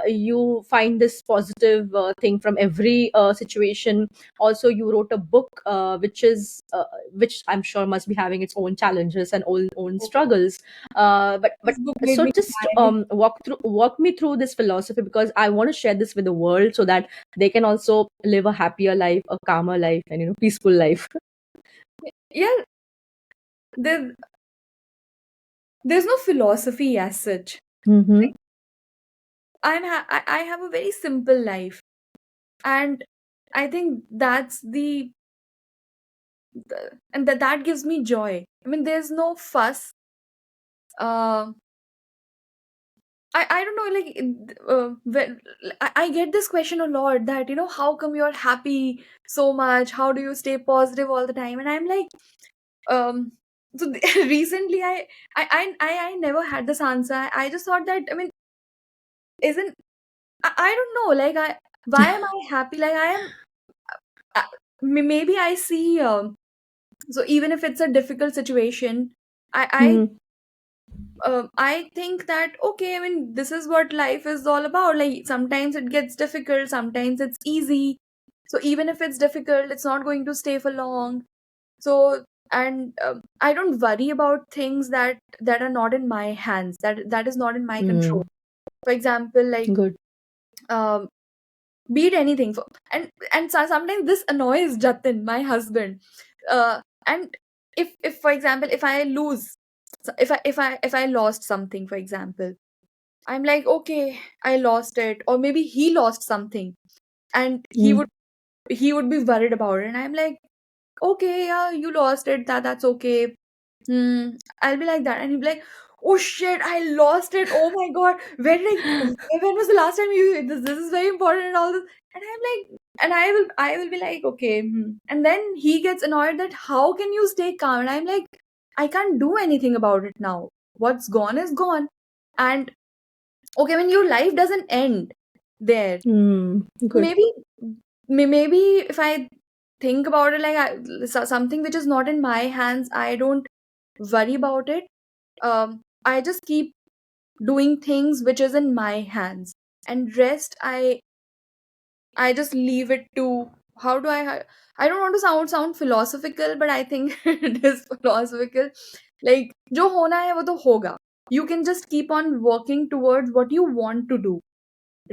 you find this positive thing from every situation. Also, you wrote a book, which I'm sure must be having its own challenges and own struggles. But This book made so me just walk me through this philosophy, because I want to share this with the world so that they can also live a happier life, a calmer life, and peaceful life. Yeah, there, there's no philosophy as such. Mm-hmm. Like, I have a very simple life, and I think that's and that gives me joy. I mean, there's no fuss. Uh, I don't know, like, I get this question a lot, that how come you're happy so much? How do you stay positive all the time? And I'm like, um, so recently I never had this answer. I just thought that, I mean, isn't I don't know, like, why am I happy? Like, I am, uh, maybe I see, so even if it's a difficult situation, I Mm-hmm. I think that, okay, I mean, this is what life is all about. Like, sometimes it gets difficult, sometimes it's easy. So even if it's difficult, it's not going to stay for long. So, and I don't worry about things that are not in my hands. That is not in my control. Mm. For example, like, Good. um, be it anything. And sometimes this annoys Jatin, my husband. And if for example, if I lose, if I lost something, for example, I'm like, okay, I lost it, or maybe he lost something, and Mm. he would be worried about it, and I'm like, okay, yeah, you lost it, that's okay. Hmm, I'll be like that, and he'll be like, oh shit, I lost it. Oh my god, when was the last time you this is very important and all this, and I'm like, and I will be like, okay, and then he gets annoyed that how can you stay calm, and I'm like, I can't do anything about it now. What's gone is gone, and okay, when your life doesn't end there, Mm. Good. maybe maybe if I think about it, like, something which is not in my hands, I don't worry about it. I just keep doing things which is in my hands, and rest, I just leave it to, how do I don't want to sound philosophical, but I think it is philosophical. Like, jo hona hai wo to hoga. You can just keep on working towards what you want to do.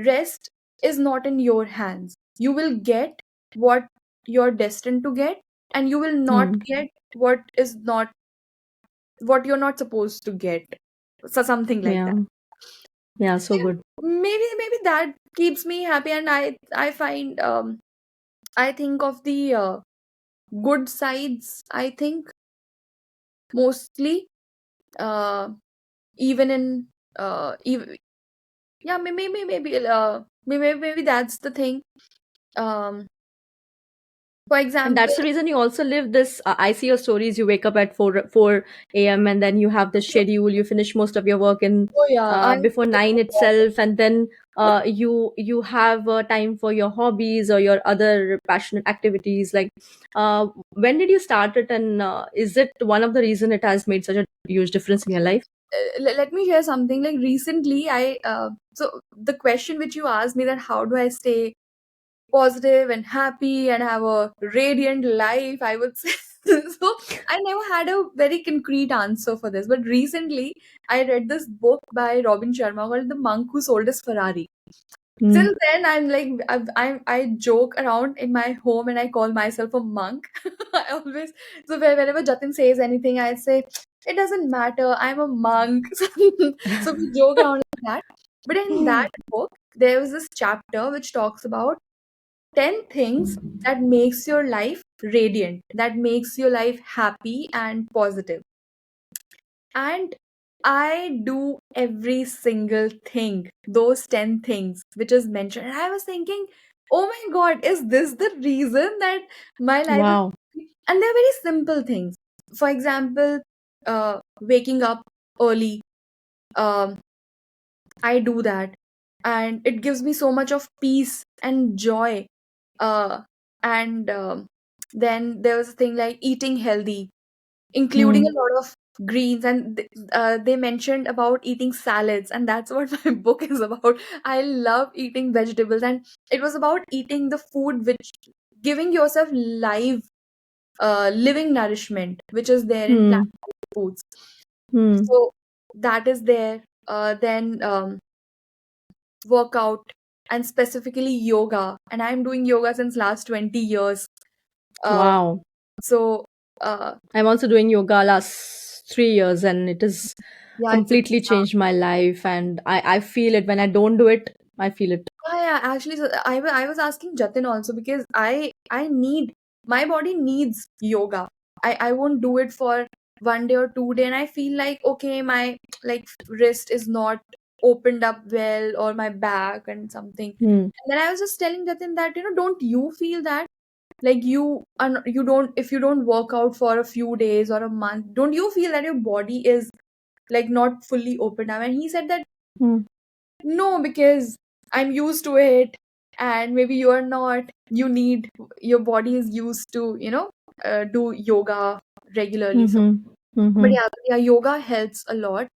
Rest is not in your hands. You will get what you're destined to get, and you will not Mm. get what you're not supposed to get. So something like that. Yeah. Yeah. So Yeah, good. maybe that keeps me happy, and I find, I think of the good sides, I think, mostly, uh even in, even, yeah, maybe that's the thing. um for And example, that's the reason you also live this. I see your stories. You wake up at 4 a.m. and then you have the schedule. You finish most of your work in oh yeah, I before 9 itself, and then you have time for your hobbies or your other passionate activities. Like, when did you start it, and is it one of the reason it has made such a huge difference in your life? let me share something. Like, recently, so the question which you asked me, that how do I stay positive and happy and have a radiant life, I would say. So I never had a very concrete answer for this, but recently I read this book by Robin Sharma called The Monk Who Sold His Ferrari. Mm. Since then, I'm like, I joke around in my home and I call myself a monk. I always, so whenever Jatin says anything, I say, it doesn't matter, I'm a monk. So we joke around like that. But in that book, there was this chapter which talks about 10 things that makes your life radiant, that makes your life happy and positive. And I do every single thing, those 10 things which is mentioned. And I was thinking, oh my god, is this the reason that my life is Wow. happy? And they're very simple things. For example, waking up early. Um, I do that. And it gives me so much of peace and joy. Uh, and then there was a thing like eating healthy, including Mm. a lot of greens, and they mentioned about eating salads, and that's what my book is about. I love eating vegetables, and it was about eating the food which giving yourself living nourishment which is there in plant Hmm. foods. Hmm. So that is there. then workout, and specifically yoga. And I'm doing yoga since last 20 years. Uh, Wow. so uh, I'm also doing yoga last 3 years, and it has yeah, completely changed my life. And I feel it when I don't do it. I feel it. yeah, actually, so I was asking Jatin also because I need, my body needs yoga. I won't do it for 1 day or 2 day, and I feel like okay, my like wrist is not opened up well, or my back and something. Hmm. And then I was just telling Jatin that, don't you feel that, like, you don't, if you don't work out for a few days or a month, don't you feel that your body is like not fully opened up? And he said that Hmm. no, because I'm used to it, and maybe you are not. You need, your body is used to, do yoga regularly. So, Mm-hmm. but Mm-hmm. yeah, yoga helps a lot.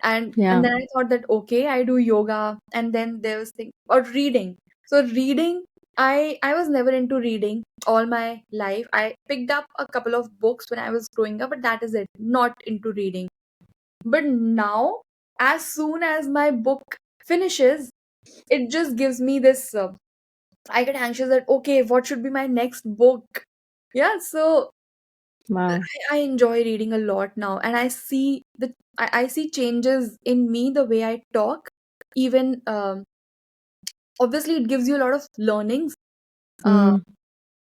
And Yeah. then I thought that okay, I do yoga, and then there was thing or reading. So reading, I was never into reading all my life. I picked up a couple of books when I was growing up, but that is it. Not into reading. But now, as soon as my book finishes, it just gives me this, I get anxious that okay, what should be my next book? Yeah, so Wow. I enjoy reading a lot now, and I see changes in me, the way I talk. Even obviously it gives you a lot of learnings. uh, Hmm.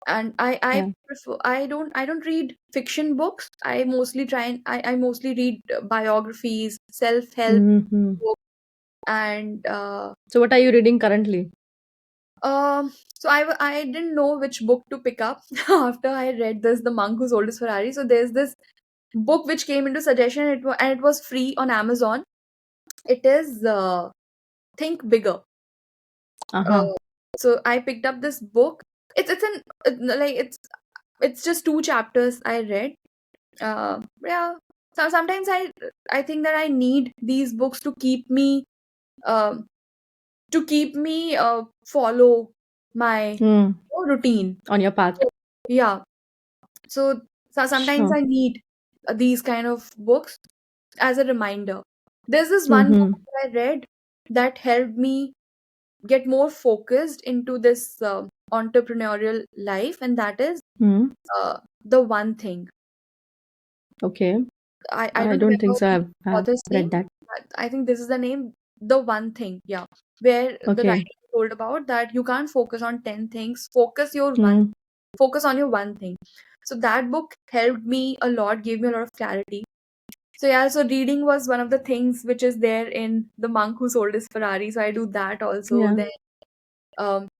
and I Yeah. prefer, I don't read fiction books. I mostly try and I mostly read biographies, self-help Mm-hmm. books. And So, what are you reading currently? So I didn't know which book to pick up after I read this, The Monk Who Sold His Ferrari. So there's this book which came into suggestion, and it was free on Amazon. It is Think Bigger. Uh Uh, huh. so I picked up this book. Like it's just 2 chapters I read. Yeah. So sometimes I think that I need these books um to keep me follow my Hmm. routine. On your path. So, yeah. So sometimes Sure. I need these kind of books as a reminder. There's this one book Mm-hmm. that I read that helped me get more focused into this entrepreneurial life, and that is Hmm. The One Thing. Okay. I I don't don't think remember so. the I've author's read name, that. but I think this is the name, The One Thing. Yeah, where the Okay. writer told about that you can't focus on 10 things. Focus on your one thing. So that book helped me a lot, gave me a lot of clarity. So yeah, so reading was one of the things which is there in The Monk Who Sold His Ferrari. So I do that also. Yeah. Then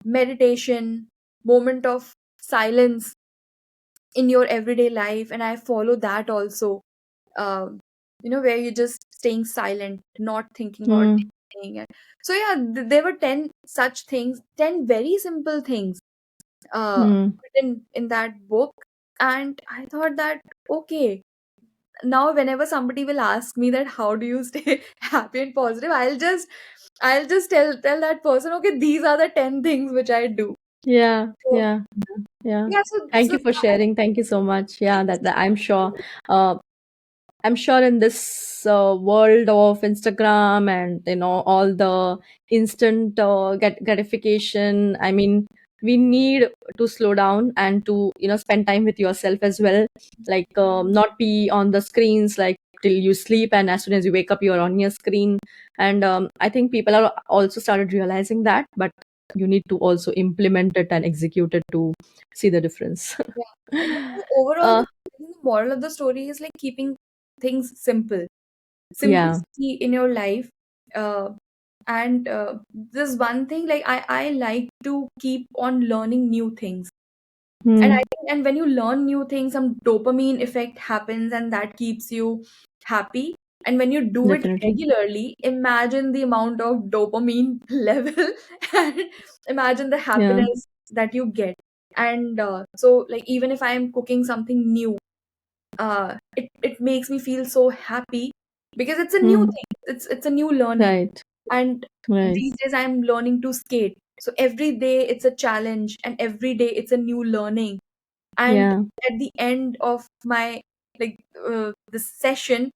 meditation, moment of silence in your everyday life, and I follow that also. Um, where you're just staying silent, not thinking about Hmm. anything. And so yeah, there were 10 such things, 10 very simple things Hmm. written in that book. And I thought that okay, now whenever somebody will ask me that how do you stay happy and positive, I'll just tell that person, okay, these are the 10 things which I do. Yeah. So Yeah. Yeah. yeah, so Thank so you for sharing. Thank you so much. Yeah. That I'm sure. Uh, I'm sure in this world of Instagram and all the instant gratification, I mean, we need to slow down and to spend time with yourself as well. Like not be on the screens like till you sleep, and as soon as you wake up, you're on your screen. And I think people are also started realizing that, but you need to also implement it and execute it to see the difference. yeah. And overall, uh, the moral of the story is like keeping things simple. yeah. Simplicity in your life. Uh, and this one thing, like I like to keep on learning new things. And I Hmm. think, and when you learn new things, some dopamine effect happens, and that keeps you happy. And when you do it Definitely. regularly, imagine the amount of dopamine level, and imagine the Yeah. happiness that you get. And so, like, even if I am cooking something new, it makes me feel so happy because it's a new Hmm. thing. It's a new learning. Right. And Right. these days I'm learning to skate. So every day it's a challenge, and every day it's a new learning. And Yeah. at the end of my, like, the session,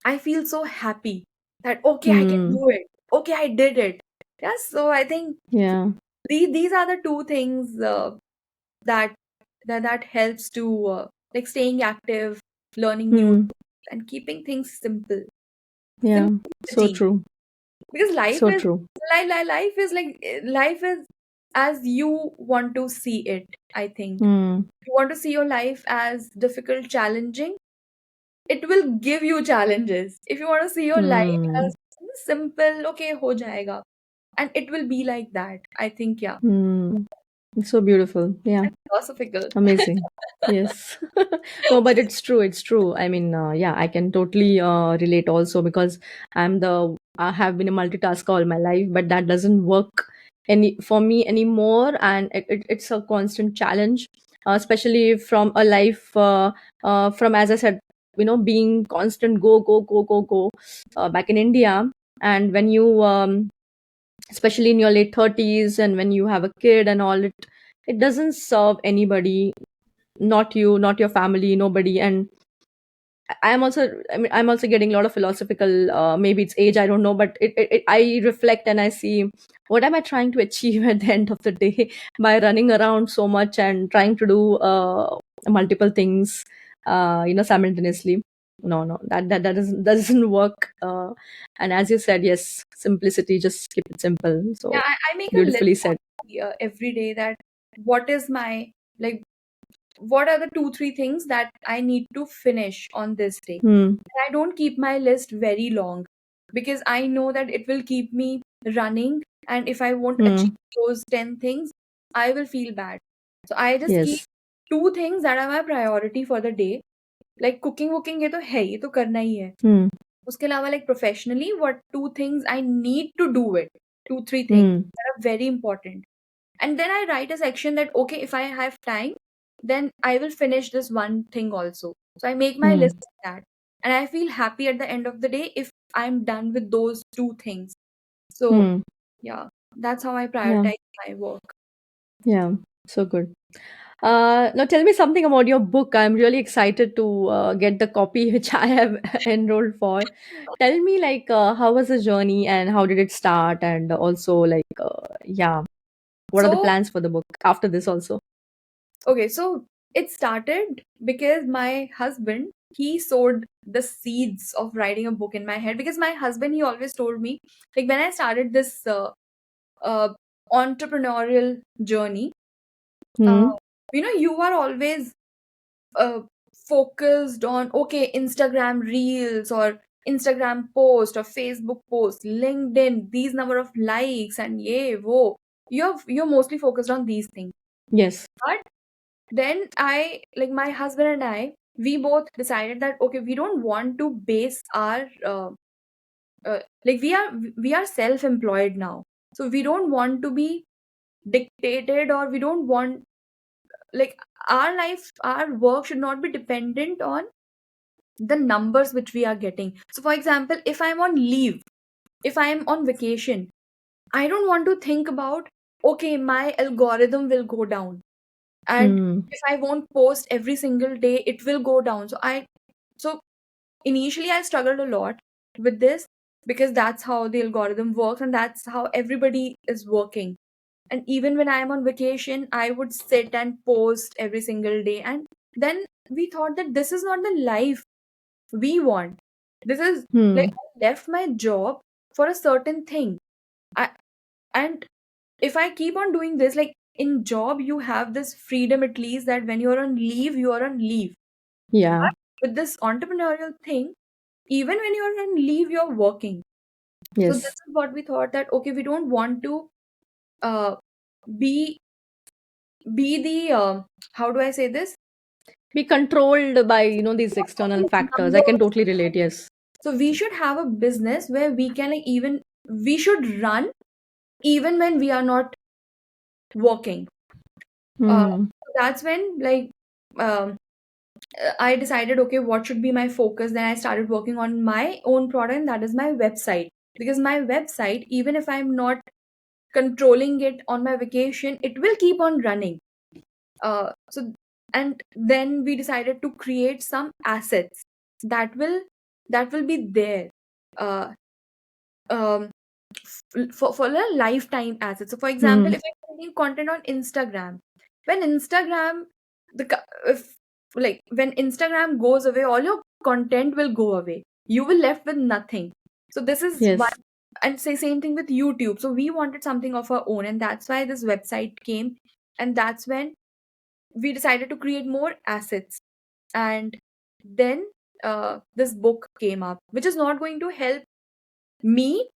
I feel so happy. that okay, I can Hmm. do it. Okay, I did it. Yeah, so I think Yeah. these are the two things that that helps to like staying active, learning new Hmm. things, and keeping things simple. Yeah. So Simplicity. true. Because So true. life is like life is as you want to see it, I think. Hmm. You want to see your life as difficult, challenging, it will give you challenges. If you want to see your life Hmm. as simple, okay, ho jayega. And it will be like that. I think, yeah. Hmm. So beautiful. Yeah. And philosophical. Amazing. Yes. No, but it's true. It's true. I mean, yeah, I can totally relate also because I have been a multitasker all my life, but that doesn't work any for me anymore. And it's a constant challenge, especially from a life, from, as I said, being constant go, go, go, go, go, back in India. And when you, especially in your late 30s and when you have a kid and all, it doesn't serve anybody, not you, not your family, nobody. And I'm also getting a lot of philosophical, maybe it's age, I don't know, but I reflect and I see what am I trying to achieve at the end of the day by running around so much and trying to do multiple things, simultaneously. No, no, that doesn't work. And as you said, yes, simplicity, just keep it simple. Yeah, So I make a list beautifully said. every day that what is my, like, what are the two, three things that I need to finish on this day. Hmm. I don't keep my list very long because I know that it will keep me running. And if I won't Hmm. achieve those 10 things, I will feel bad. So I just keep Yes. two things that are my priority for the day. Like cooking, वुकिंग ये तो है, ये तो करना ही है. Hmm. उसके अलावा like professionally, what two things I need to do it. Two, three things Hmm. that are very important. And then I write a section that, okay, if I have time, then I will finish this one thing also. So I make my Hmm. list of that. And I feel happy at the end of the day if I'm done with those two things. So, Hmm. yeah, that's how I Yeah. prioritize my work. Yeah. So good. Now tell me something about your book. I'm really excited to get the copy which I have enrolled for. Tell me, like, how was the journey and how did it start? And also, like, yeah, what are the So, plans for the book after this also? okay, so it started because my husband, he sowed the seeds of writing a book in my head. Because my husband, he always told me, like, when I started this uh, entrepreneurial journey, uh, Hmm. you are always uh, focused on, okay, Instagram reels or Instagram post or Facebook post, LinkedIn, these number of likes and yeah, whoa. You're mostly focused on these things. Yes. But then I, like, my husband and I, we both decided that okay, we don't want to base our like we are self-employed now, so we don't want to be dictated, or we don't want, like, our life, our work should not be dependent on the numbers which we are getting. So for example, if I'm on leave, if I'm on vacation, I don't want to think about, okay, my algorithm will go down, and Hmm. if I won't post every single day, it will go down. So initially I struggled a lot with this, because that's how the algorithm works and that's how everybody is working. And even when I am on vacation, I would sit and post every single day. And then we thought that this is not the life we want. This is, like, Hmm. I left my job for a certain thing. I, and if I keep on doing this, like, in job you have this freedom, at least, that when you're on leave, you are on leave. Yeah. But with this entrepreneurial thing, even when you're on leave, you're working. So this Yes. is what we thought, that okay, we don't want to uh, be the how do I say this? Be controlled by these external factors. I can Numbers. totally relate. Yes. So we should have a business where we can, like, even we should run even when we are not working. Hmm. That's when, like, um, I decided, okay, what should be my focus. Then I started working on my own product, and that is my website. Because my website, even if I'm not controlling it on my vacation, it will keep on running. So and then we decided to create some assets that will be there. Uh, um, for a lifetime asset. So, for example, Hmm. if I'm creating content on Instagram, when Instagram, if like when Instagram goes away, all your content will go away. You will left with nothing. So this is one, Yes. and say same thing with YouTube. So we wanted something of our own, and that's why this website came, and that's when we decided to create more assets. And then this book came up, which is not going to help me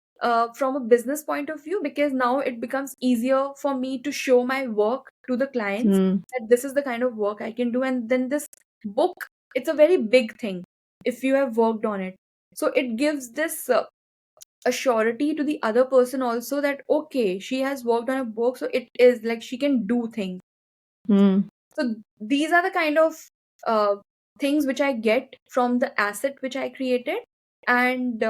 from a business point of view, because now it becomes easier for me to show my work to the clients Hmm. that this is the kind of work I can do. And then this book, it's a very big thing if you have worked on it. So it gives this a surety to the other person also, that okay, she has worked on a book, so it is like she can do things. Hmm. So these are the kind of uh, things which I get from the asset which I created. And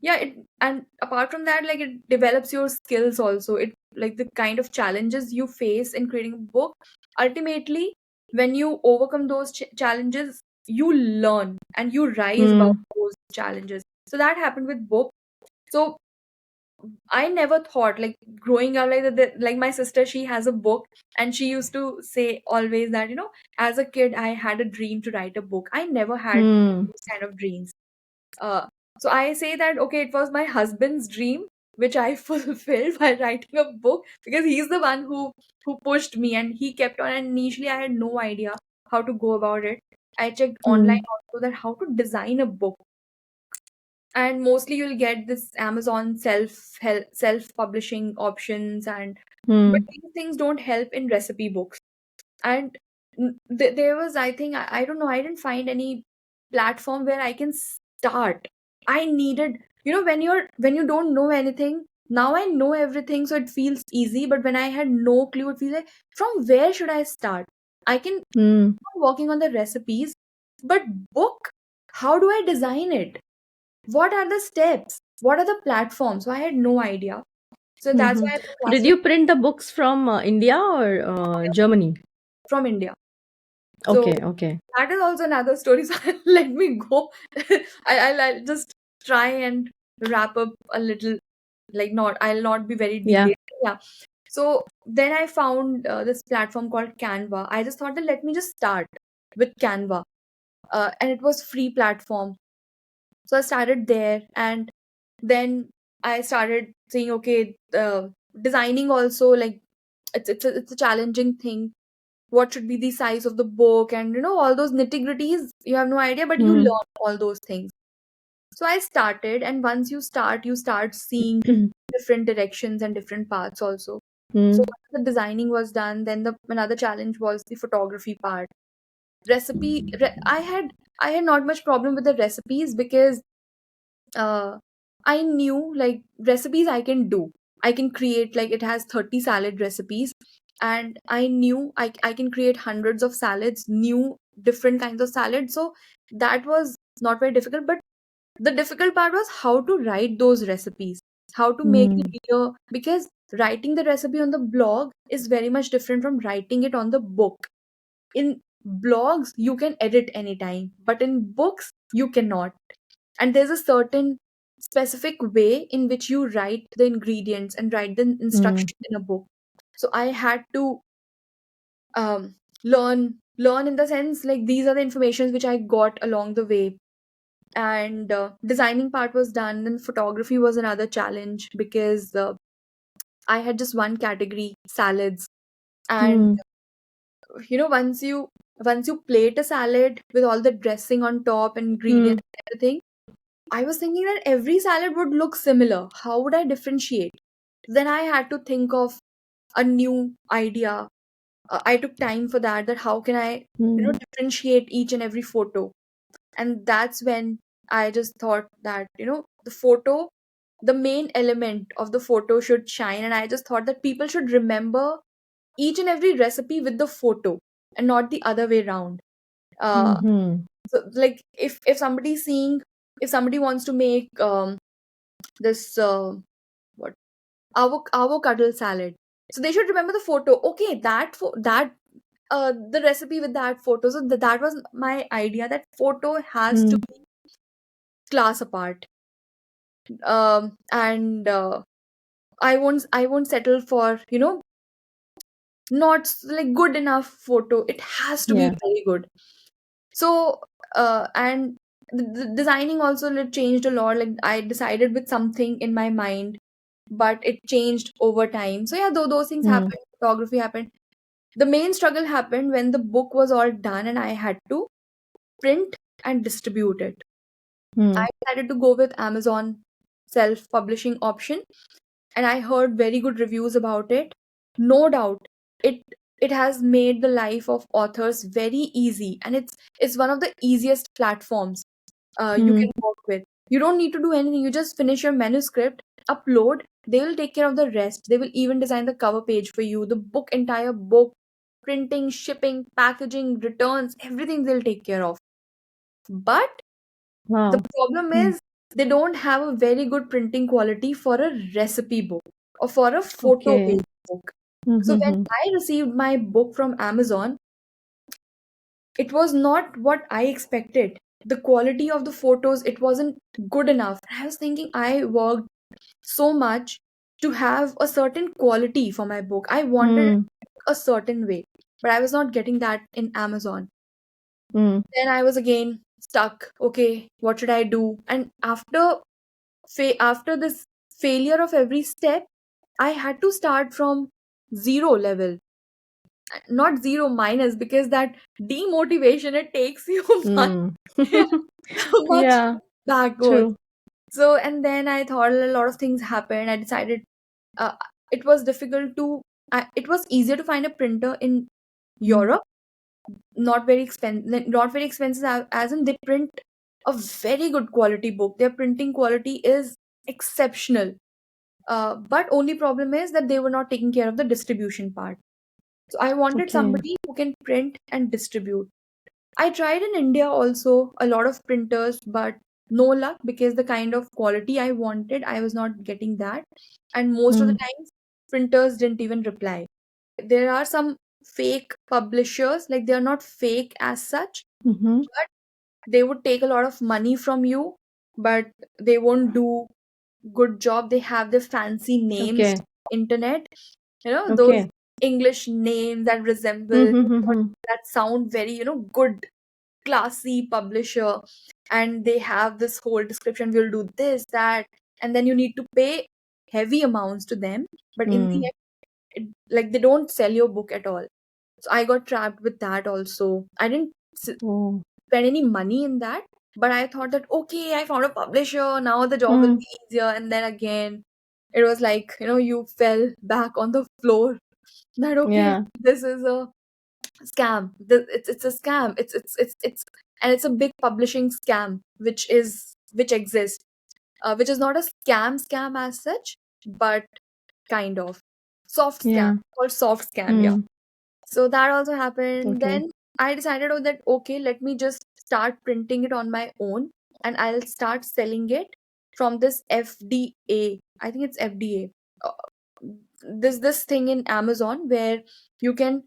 yeah, and apart from that, like, it develops your skills also. It, like, the kind of challenges you face in creating a book, ultimately, when you overcome those challenges, you learn and you rise above Hmm. those challenges. So that happened with book. So I never thought, like, growing up, like like my sister, she has a book, and she used to say always that, as a kid, I had a dream to write a book. I never had Hmm. those kind of dreams. Uh, so I say that, okay, it was my husband's dream, which I fulfilled by writing a book, because he's the one who pushed me, and he kept on. And initially, I had no idea how to go about it. I checked Hmm. online also that how to design a book, and mostly you'll get this Amazon self publishing options, and but Hmm. these things don't help in recipe books. And there was, I think, I don't know, I didn't find any platform where I can start. I needed, when you don't know anything. Now I know everything, so it feels easy, but when I had no clue, it feels like, from where should I start? I can Hmm. keep on working on the recipes, but book, how do I design it? What are the steps? What are the platforms? So I had no idea. So that's Hmm. why I So did procrastinated you print the books from India or Germany? from India. So Okay. Okay. that is also another story. So let me go. I'll just try and wrap up a little, like, not, I'll not be very Yeah. detailed. Yeah. So then I found this platform called Canva. I just thought that let me just start with Canva. And it was free platform. So I started there, and then I started saying, okay, designing also, like, it's a challenging thing. What should be the size of the book, and all those nitty gritties. You have no idea, but you Hmm. learn all those things. So I started, and once you start seeing different directions and different paths also. So Hmm. once the designing was done, then the another challenge was the photography part. I had not much problem with the recipes, because uh, I knew, like, recipes I can do. I can create, like, it has 30 salad recipes, and I knew I can create hundreds of salads, new different kinds of salads. So that was not very difficult. But the difficult part was how to write those recipes, how to make the Hmm. video, because writing the recipe on the blog is very much different from writing it on the book. In blogs, you can edit anytime, but in books, you cannot. And there's a certain specific way in which you write the ingredients and write the Hmm. instructions in a book. So I had to learn in the sense, like, these are the informations which I got along the way. And designing part was done. Then photography was another challenge, because I had just one category, salads. And Hmm. once you plate a salad with all the dressing on top and Hmm. ingredients and everything, I was thinking that every salad would look similar. How would I differentiate? Then I had to think of a new idea. I took time for that. That how can I, Hmm. differentiate each and every photo? And that's when I just thought that, the photo, the main element of the photo should shine. And I just thought that people should remember each and every recipe with the photo, and not the other way around. Uh, Hmm. so, like, if somebody's seeing, if somebody wants to make this what avocado salad, so they should remember the photo. Okay, that the recipe with that photo. So that was my idea, that photo has to Hmm. be class apart. And I won't settle for, not like good enough photo. It has to be Yeah. very good. So and the designing also changed a lot. Like I decided with something in my mind, but it changed over time. So yeah, though those things Mm. happened, photography happened. The main struggle happened when the book was all done and I had to print and distribute it. Mm. I decided to go with Amazon self-publishing option, and I heard very good reviews about it. No doubt, it it has made the life of authors very easy, and it's one of the easiest platforms you Mm. can work with. You don't need to do anything. You just finish your manuscript, upload. They will take care of the rest. They will even design the cover page for you, the book, entire book, printing, shipping, packaging, returns, everything they'll take care of. But the Wow. problem Mm. is they don't have a very good printing quality for a recipe book or for a photo Okay. based book. So when Mm-hmm. I received my book from Amazon, it was not what I expected. The quality of the photos, it wasn't good enough. I was thinking I worked so much to have a certain quality for my book. I wanted it Mm. a certain way, but I was not getting that in Amazon. Mm. Then I was again stuck. Okay, what should I do? And after this failure of every step, I had to start from zero level. Not zero, minus, because that demotivation, it takes you much, Mm. much Yeah. backwards. True. So and then I thought a lot of things happened. I decided uh, it was difficult to it was easier to find a printer in Mm. Europe. Not very expensive, as in they print a very good quality book. Their printing quality is exceptional. But only problem is that they were not taking care of the distribution part. So I wanted Okay. somebody who can print and distribute. I tried in India also a lot of printers, but no luck, because the kind of quality I wanted, I was not getting that. And most of the Mm. times, printers didn't even reply. There are some fake publishers, like they are not fake as such, Mm-hmm. but they would take a lot of money from you, but they won't do good job. They have the fancy names Okay. internet, those Okay. English names that resemble, Mm-hmm. that sound very, good, classy publisher. And they have this whole description, we'll do this, that, and then you need to pay heavy amounts to them. But in the Mm. end, like they don't sell your book at all. So I got trapped with that also. I didn't Oh. spend any money in that, but I thought that okay, I found a publisher, now the job will Mm. be easier. And then again, it was like, you fell back on the floor. That okay, Yeah. this is a scam. It's a scam. It's and it's a big publishing scam, which exists, which is not a scam as such, but kind of soft scam, Yeah. called soft scam. Yeah. Mm. So that also happened. Okay. Then I decided, oh, that okay, let me just start printing it on my own, and I'll start selling it from this FDA. I think it's FDA. This thing in Amazon where you can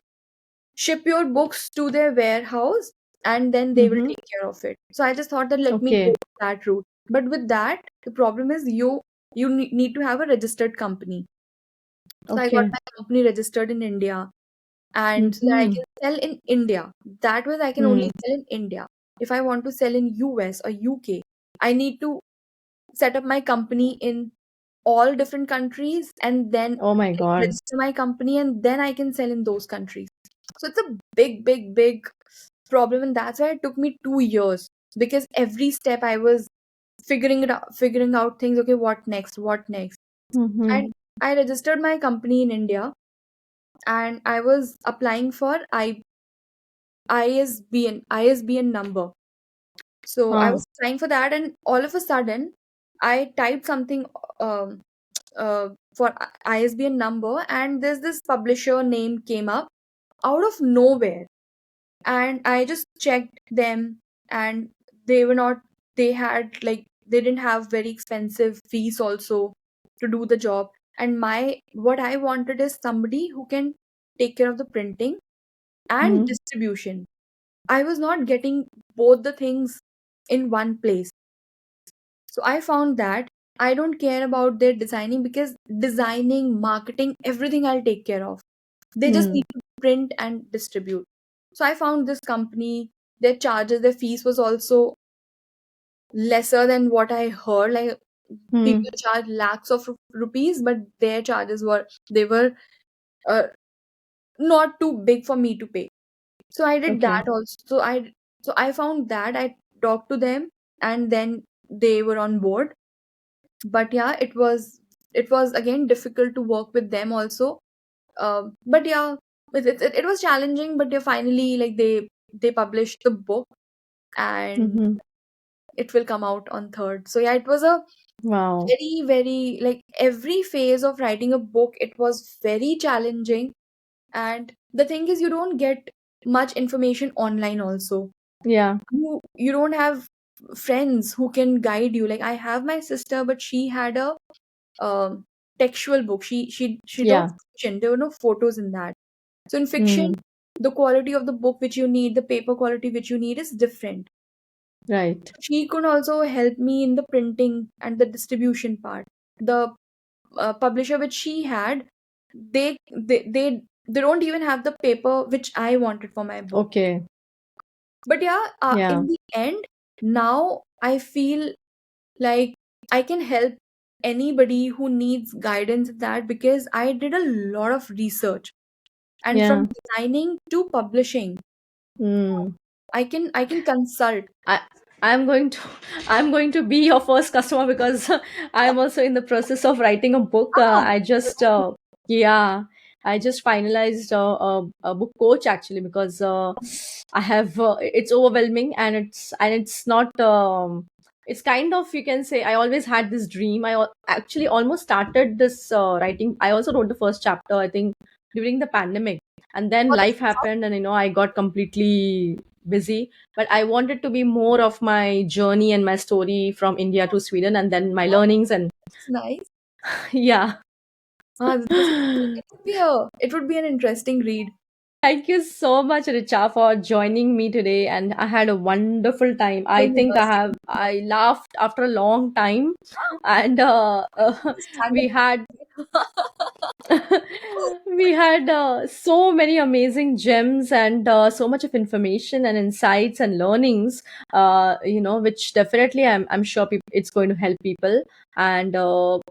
ship your books to their warehouse, and then they will Mm-hmm. take care of it. So I just thought that let me go Okay. that route. But with that, the problem is you need to have a registered company. So I got Okay. my company registered in India, and so that I Mm-hmm. can sell in India. That way I can only Mm. sell in India. If I want to sell in US or UK, I need to set up my company in all different countries, and then Oh my God. register my company, and then I can sell in those countries. So it's a big, big, big problem, and that's why it took me 2 years, because every step I was figuring out things. Okay, what next? What next? Mm-hmm. And I registered my company in India, and I was applying for ISBN number. So I Huh. was applying for that, and all of a sudden, I typed something um, for ISBN number, and there's this publisher name came up out of nowhere. And I just checked them, and they were not, they didn't have very expensive fees also to do the job. And my what I wanted is somebody who can take care of the printing and Mm. distribution. I was not getting both the things in one place. So I found that. I don't care about their designing, because designing, marketing, everything I'll take care of. They just Hmm. need to print and distribute. So I found this company, their charges, their fees was also lesser than what I heard. Like, Hmm. people charge lakhs of rupees, but their charges were, they were uh, not too big for me to pay. So I did Okay. that also. So I found that I talked to them, and then they were on board. But yeah, it was again difficult to work with them also. But yeah, it was challenging. But yeah, finally, like, they published the book, and Hmm. it will come out on third. So yeah, it was a Wow. very, very, like, every phase of writing a book, it was very challenging. And the thing is, you don't get much information online also. Yeah. You don't have friends who can guide you. Like, I have my sister, but she had a um, textual book. She wrote Yeah. fiction. There were no photos in that. So in fiction, Hmm. the quality of the book which you need, the paper quality which you need, is different. Right. She could also help me in the printing and the distribution part. The publisher which she had, they don't even have the paper which I wanted for my book. Okay. But yeah, Yeah. in the end, now I feel like I can help anybody who needs guidance in that, because I did a lot of research, and Yeah. from designing to publishing, Hmm. I can consult. I I'm going to I'm going to be your first customer because I'm also in the process of writing a book. Ah, I just yeah, I just finalized a book coach actually because I have it's overwhelming and it's not it's kind of, you can say, I always had this dream. Actually almost started this writing. I also wrote the first chapter, I think, during the pandemic, and then oh, life happened and I got completely busy. But I wanted to be more of my journey and my story from India to Sweden, and then my learnings and that's nice. yeah. It would be an interesting read. Thank you so much, Richa, for joining me today, and I had a wonderful time. I Same here, think same. I laughed after a long time, and Stand we had up. we had so many amazing gems and so much of information and insights and learnings, which definitely I'm sure it's going to help people, and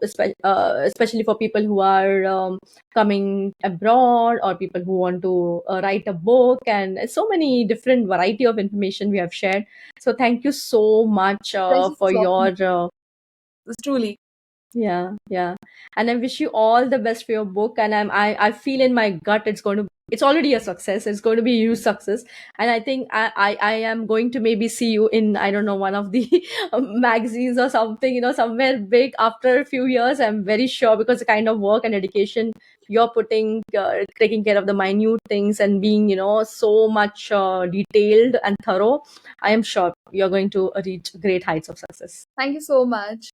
especially for people who are coming abroad, or people who want to write a book, and so many different variety of information we have shared. So thank you so much Pleasure for to talk to your you. Truly. yeah, yeah. And I wish you all the best for your book. And I feel in my gut it's already a success. It's going to be a huge success. And I think I am going to maybe see you in, I don't know, one of the magazines or something, somewhere big after a few years. I'm very sure, because the kind of work and dedication you're putting, taking care of the minute things and being, so much detailed and thorough. I am sure you're going to reach great heights of success. Thank you so much.